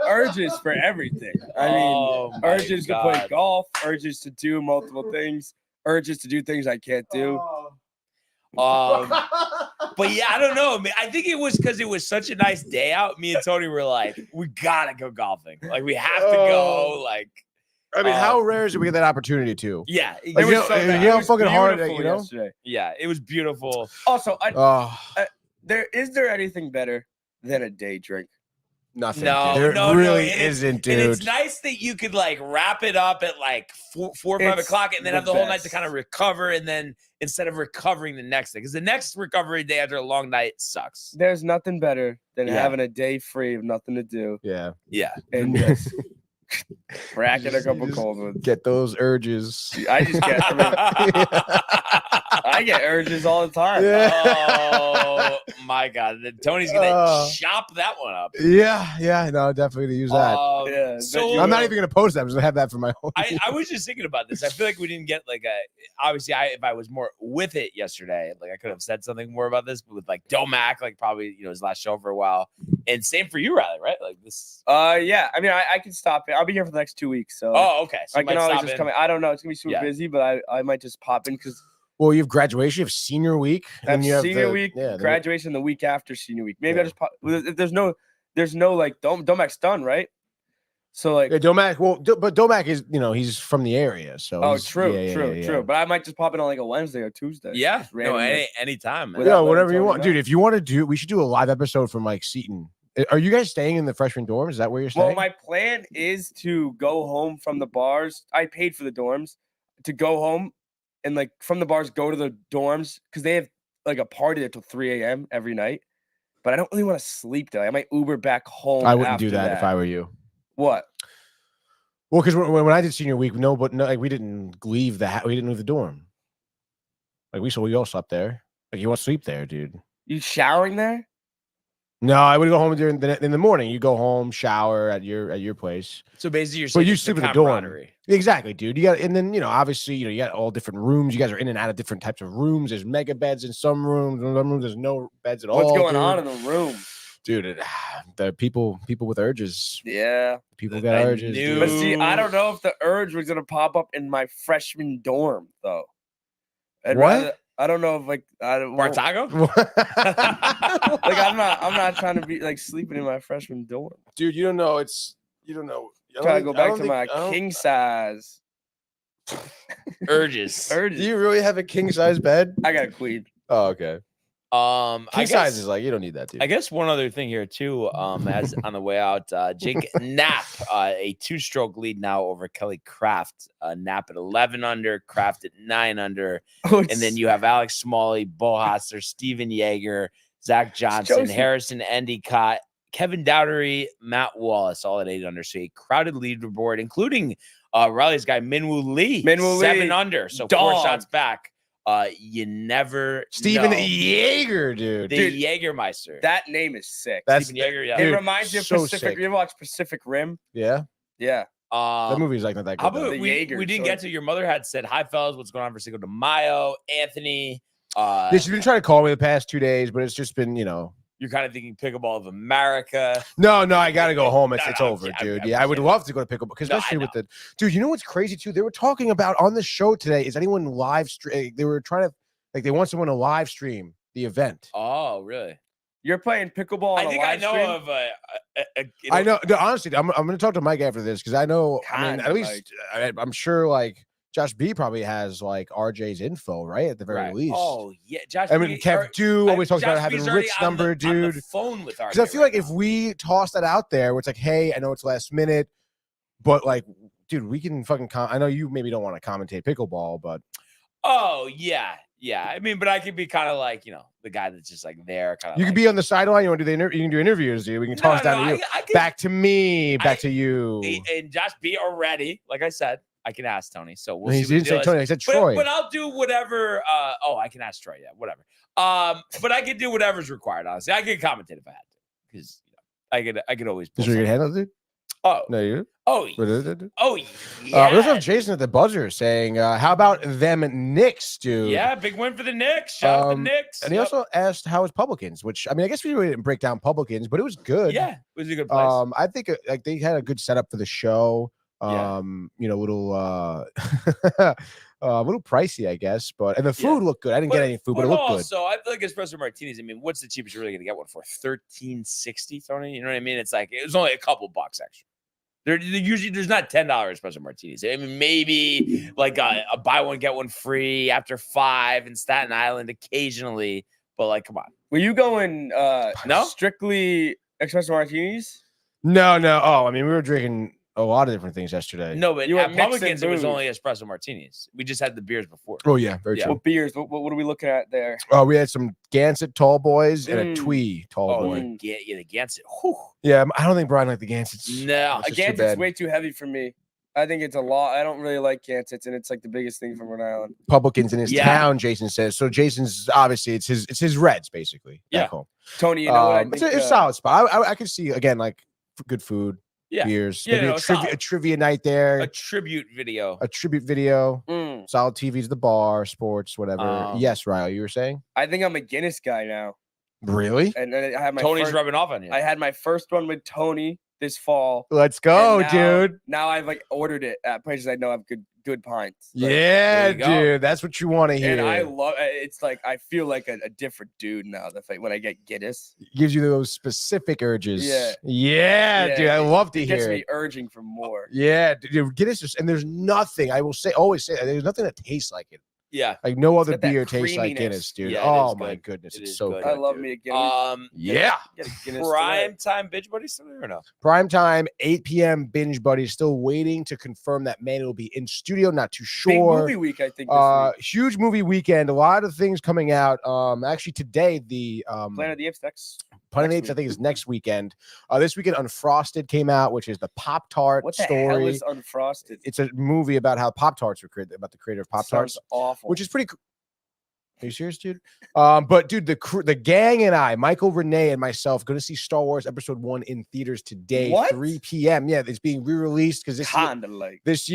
S4: urges for everything. I mean,
S1: Oh, my
S4: urges to play
S1: God.
S4: golf, urges to do multiple things, urges to do things I can't do.
S1: But yeah, I don't know. I mean, I think it was because it was such a nice day out. Me and Tony were like, we gotta go golfing. Like, we have to go. Like,
S2: I mean, how rare is it we get that opportunity to?
S1: yeah,
S2: Like,
S1: it was
S2: you
S1: so
S2: know,
S1: nice.
S2: you know
S4: It
S2: how
S4: was
S2: fucking hard,
S4: beautiful yesterday.
S1: Yeah, it was beautiful.
S4: Also,
S2: Oh,
S4: is there anything better than a day drink?
S2: nothing.
S1: No,
S2: dude. There
S1: no,
S2: really
S1: and it's-
S2: isn't,
S1: And it's
S2: dude.
S1: nice that you could like wrap it up at like 4 or 5
S4: It's
S1: o'clock and then
S4: the
S1: have the whole night to
S4: best.
S1: kind of recover. And then instead of recovering the next day, because the next recovery day after a long night sucks.
S4: There's nothing better than
S1: Yeah.
S4: having a day free of nothing to do
S2: Yeah.
S1: Yeah.
S4: and just cracking a couple
S2: just
S4: cold ones.
S2: Get those urges.
S4: I just get. I get urges all the time.
S1: Oh my God. Tony's going to chop that one up.
S2: Yeah. No, definitely to use that.
S4: Yeah,
S1: So
S2: I'm not even gonna post that. I'm just gonna have that for my own.
S1: I was just thinking about this. I feel like we didn't get like obviously if I was more with it yesterday, like I could have said something more about this, but with like Domac, like probably, his last show for a while. And same for you, Riley, right? Like this.
S4: Yeah. I mean, I can stop it. I'll be here for the next 2 weeks, so
S1: Oh, okay. So
S4: I
S1: you
S4: can
S1: might
S4: always
S1: stop
S4: just
S1: in.
S4: come in. I don't know. It's gonna be super
S1: Yeah.
S4: busy, but I might just pop in because
S2: Well, you have graduation, you have senior week,
S4: I have
S2: and you have
S4: senior
S2: the-
S4: week,
S2: yeah, then-
S4: graduation the week after senior week. Maybe
S2: Yeah.
S4: I just pop. There's no like Domac's done, right? So like,
S2: Yeah, Domac. Well, but Domac is he's from the area, so.
S4: oh,
S2: he's-
S4: true,
S2: yeah,
S4: true,
S2: yeah,
S4: true.
S2: yeah.
S4: But I might just pop in on like a Wednesday or Tuesday.
S1: Yeah.
S4: Just
S1: No,
S4: randomly.
S1: anytime. Man.
S4: Without
S2: Yeah,
S4: letting
S2: whatever you
S4: Tony
S2: want,
S4: know.
S2: dude. If you want to do, we should do a live episode from like Seton. Are you guys staying in the freshman dorms? Is that where you're staying?
S4: Well, my plan is to go home from the bars. I paid for the dorms to go home and like from the bars go to the dorms because they have like a party there till 3 a.m. every night. But I don't really want to sleep there. I might Uber back home.
S2: I wouldn't do
S4: after
S2: that if I were you.
S4: What?
S2: Well, because when I did senior week, like we didn't leave we didn't leave the dorm. Like we all slept there. Like you want to sleep there, dude.
S4: You showering there?
S2: No, I would go home in the morning. You go home, shower at your place.
S1: So basically, you're
S2: But
S1: saying
S2: you
S1: it's
S2: sleep in the dorm.
S1: camaraderie.
S2: Exactly, dude. You got, and then obviously, you got all different rooms. You guys are in and out of different types of rooms. There's mega beds in some rooms. In some rooms, there's no beds at all.
S4: What's going
S2: dude.
S4: on in the room?
S2: Dude, the people with urges.
S4: Yeah.
S2: People got
S1: I
S2: urges,
S1: knew-
S4: But
S2: dude.
S4: see, I don't know if the urge was gonna pop up in my freshman dorm though.
S2: What?
S4: I don't know if like I don't
S1: Bartago?
S4: like I'm not trying to be like sleeping in my freshman dorm.
S2: Dude, you don't know. You don't know.
S4: Trying to go back to my king size.
S1: Urges.
S2: Do you really have a king size bed?
S4: I got a queen.
S2: Oh, okay.
S1: I
S2: King
S1: guess,
S2: size is like you don't need that, dude.
S1: I guess one other thing here too, as on the way out, Jake Knapp, a 2-stroke lead now over Kelly Kraft. Knapp at 11 under, Kraft at 9 under, and then you have Alex Smalley, Bo Hostler, Steven Yeager, Zach Johnson, Harrison Endicott, Kevin Dowdery, Matt Wallace, all at 8 under. So a crowded leaderboard, including Riley's guy Minwoo Lee, 7 under. So 4 shots back. You never
S2: Steven
S1: know.
S2: Yeager, dude.
S1: The Jägermeister.
S4: That name is sick.
S2: That's
S1: Steven Yeager, yeah.
S4: It
S2: dude,
S4: reminds you of
S2: so
S4: Pacific.
S2: sick.
S4: You ever watch Pacific Rim?
S2: Yeah.
S4: Yeah.
S2: That movie's like not that
S1: How
S2: good.
S1: about
S2: though.
S1: we didn't get to your mother had said, hi fellas, what's going on for Cinco de Mayo? Anthony.
S2: Yeah, she's been trying to call me the past 2 days, but it's just been,
S1: You're kind of thinking pickleball of America.
S2: No, I gotta go home. It's
S1: No,
S2: over,
S1: I'm
S2: dude.
S1: kidding.
S2: Yeah, I would love to go to pickleball because especially with the dude. You know what's crazy too? They were talking about on the show today. Is anyone live stream? They were trying to they want someone to live stream the event.
S1: Oh, really?
S4: You're playing pickleball.
S1: I think I know of
S2: I know. No, honestly, I'm going to talk to Mike after this because I know. I mean, at least I'm sure like Josh B probably has like RJ's info, right? At the very least.
S1: Oh yeah, Josh.
S2: I mean, Kev Do always talks about having Rick's number, dude.
S1: On the phone with RJ.
S2: Because I feel like if we toss that out there, where it's like, hey, I know it's last minute, but like, dude, we can fucking. I know you maybe don't want to commentate pickleball, but.
S1: Oh yeah. I mean, but I could be kind of like the guy that's just like there. Kind of.
S2: You could be on the sideline. You want to do you can do interviews, dude. We can toss down to you. Back to me. Back to you.
S1: And Josh B already. Like I said, I can ask Tony. So we'll
S2: he
S1: see.
S2: didn't say Tony. I said Troy.
S1: But I'll do whatever. I can ask Troy. Yeah, whatever. But I can do whatever's required. Honestly, I can commentate if I had to, because I could always.
S2: Is you gonna handle it, dude?
S1: Oh
S2: no, you.
S1: Oh yeah.
S2: We also have Jason at the buzzer saying, "How about them Knicks, dude?"
S1: Yeah, big win for the Knicks. Shout out the Knicks.
S2: And he also asked how was Publicans, which I mean, I guess we really didn't break down Publicans, but it was good.
S1: Yeah, it was a good place.
S2: I think like they had a good setup for the show. A little pricey, I guess, but and the food looked good. I didn't get any food, but it looked good.
S1: So I feel like espresso martinis. I mean, what's the cheapest you're really gonna get one for? $13.60, Tony. You know what I mean? It's like it was only a couple bucks extra. There's not $10 espresso martinis. I mean, maybe like a buy one get one free after 5 in Staten Island occasionally. But like, come on,
S4: were you going
S1: no
S4: strictly espresso martinis?
S2: No. Oh, I mean, we were drinking a lot of different things yesterday.
S1: No, but
S4: you were
S1: at Publicans
S4: mixing
S1: it was
S4: booze.
S1: only espresso martinis. We just had the beers before.
S2: Oh yeah, very true.
S4: What beers? What are we looking at there?
S2: Oh, we had some Gansett Tall Boys and a Twee Tall Boy.
S1: The Gansett. Whew.
S2: Yeah, I don't think Brian liked the Gansets.
S1: No,
S2: It's just too
S4: Gansett's
S2: bad.
S4: way too heavy for me. I think it's a lot. I don't really like Gansets, and it's like the biggest thing from Rhode Island.
S2: Publicans in his town, Jason says. So Jason's obviously it's his Reds basically. Back home.
S4: Tony, you know what I think?
S2: It's a solid spot. I could see again like good food,
S1: Yeah.
S2: beers,
S1: Yeah,
S2: maybe
S1: no,
S2: a trivia night there,
S1: a tribute video.
S2: Solid TVs, the bar, sports, whatever. Yes, Riley, you were saying?
S4: I think I'm a Guinness guy now.
S2: Really?
S4: And I had my
S1: Tony's rubbing off on you.
S4: I had my first one with Tony this fall.
S2: Let's go,
S4: and now-
S2: dude.
S4: Now I've like ordered it at places I know have good pints. Like,
S2: Yeah,
S1: you go.
S2: dude. That's what you want to hear.
S4: and I love it's like I feel like a different dude now when I get Guinness.
S2: Gives you those specific urges.
S4: Yeah.
S2: Yeah, dude. I love to
S4: It
S2: hear
S4: gets me
S2: it.
S4: urging for more.
S2: Yeah, dude. Guinness, and there's nothing. I will say, always say, there's nothing that tastes like it.
S1: Yeah.
S2: Like no other
S4: got that
S2: beer tastes like
S4: creaminess.
S2: Guinness, dude.
S1: Yeah, it
S2: oh
S1: is
S2: my
S1: good.
S2: goodness,
S1: It
S2: it's
S1: is
S2: so
S1: good.
S2: good.
S4: I love
S2: dude.
S4: me a Guinness.
S2: Yeah.
S4: Get a Guinness
S1: Prime
S4: tonight.
S1: time binge buddy still there or no?
S2: Prime time, 8 p.m. Binge Buddy. Still waiting to confirm that man will be in studio. Not too
S4: Big
S2: sure.
S4: movie week, I think. This week.
S2: Huge movie weekend. A lot of things coming out. Actually today the
S4: Planet of the Apes next.
S2: Planet of the
S4: next
S2: Apes, I think, is next weekend. This weekend, Unfrosted came out, which is the Pop-Tart
S4: What the
S2: story.
S4: hell is Unfrosted?
S2: It's a movie about how Pop-Tarts were created, about the creator of Pop-Tarts,
S4: Sounds awful.
S2: which is pretty. Are you serious, dude? But dude, the gang and I, Michael, Renee, and myself, going to see Star Wars Episode 1 in theaters today,
S4: What?
S2: 3 p.m. Yeah, it's being re-released because this year, this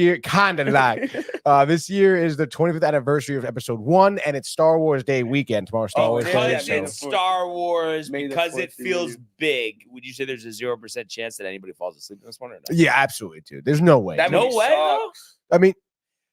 S2: year is the 25th anniversary of Episode 1, and it's Star Wars Day weekend tomorrow. Star Wars Day.
S1: Because it's Star Wars, because it feels big. Would you say there's a 0% chance that anybody falls asleep in this one or not?
S2: Yeah, absolutely, dude. There's no way.
S1: No way, though?
S2: I mean,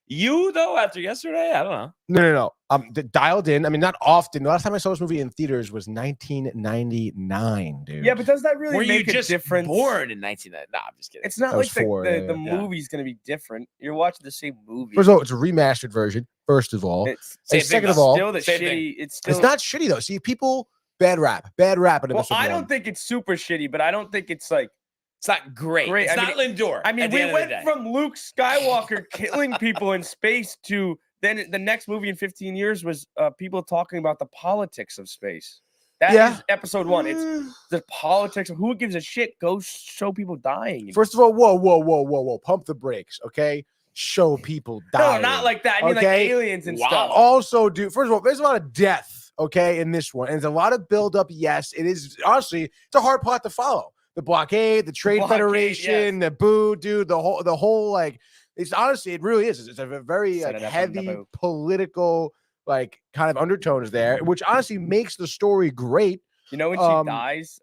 S1: you though after yesterday, I don't know.
S2: No. Dialed in. I mean, not often. The last time I saw this movie in theaters was 1999, dude.
S4: Yeah, but does that really make a difference?
S1: Born in 1999? Nah, I'm just kidding.
S4: It's not like the movie's gonna be different. You're watching the same movie.
S2: First of all, it's a remastered version. First of all, second of all, it's not shitty though. See, people bad rap.
S4: Well, I don't think it's super shitty, but I don't think it's like.
S1: It's not great. It's not Lindor.
S4: I mean, we went from Luke Skywalker killing people in space to then the next movie in 15 years was people talking about the politics of space. That is Episode 1. It's the politics of who gives a shit. Go show people dying.
S2: First of all, whoa. Pump the brakes, okay? Show people dying.
S4: No, not like that. I mean, like aliens and stuff.
S2: Also, dude, first of all, there's a lot of death, okay, in this one. And there's a lot of buildup. Yes, it is. Honestly, it's a hard plot to follow. The blockade, the Trade Federation, the boo, dude, the whole like, it's honestly, it really is. It's a very heavy political, like, kind of undertones there, which honestly makes the story great.
S4: You know when she dies?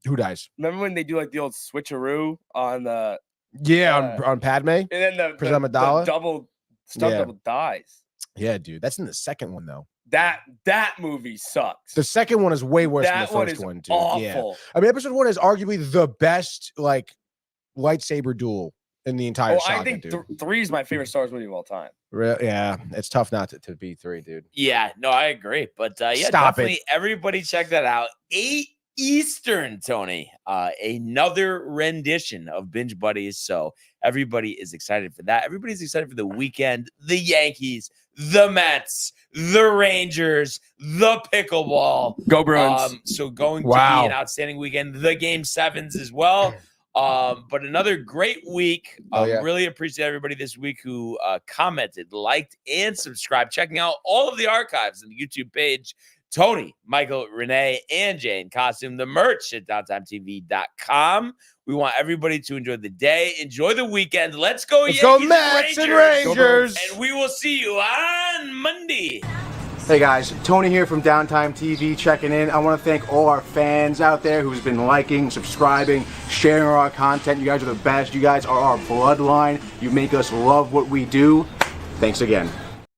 S2: Who dies?
S4: Remember when they do like the old switcheroo on the
S2: on Padme? And
S4: then
S2: the double
S4: dies.
S2: Yeah, dude. That's in the second one though.
S4: That movie sucks.
S2: The second one is way worse than the first one, dude.
S4: Awful.
S2: Yeah. I mean, Episode 1 is arguably the best like lightsaber duel in the entire saga.
S4: I think 3 is my favorite Star Wars movie of all time.
S2: Yeah, it's tough not to be 3, dude.
S1: Yeah, no, I agree. But definitely everybody check that out. 8 Eastern, Tony. Another rendition of Binge Buddies. So everybody is excited for that. Everybody's excited for the weekend. The Yankees, the Mets, the Rangers, the pickleball.
S4: Go Bruins.
S1: So going to be an outstanding weekend. The Game 7s as well. But another great week. Really appreciate everybody this week who commented, liked, and subscribed. Checking out all of the archives on the YouTube page. Tony, Michael, Renee, and Jane costume, the merch at downtimetv.com. We want everybody to enjoy the day, enjoy the weekend. Let's go, Yankees
S2: go Mets and Rangers.
S1: And we will see you on Monday.
S10: Hey guys, Tony here from Downtime TV checking in. I want to thank all our fans out there who's been liking, subscribing, sharing our content. You guys are the best. You guys are our bloodline. You make us love what we do. Thanks again.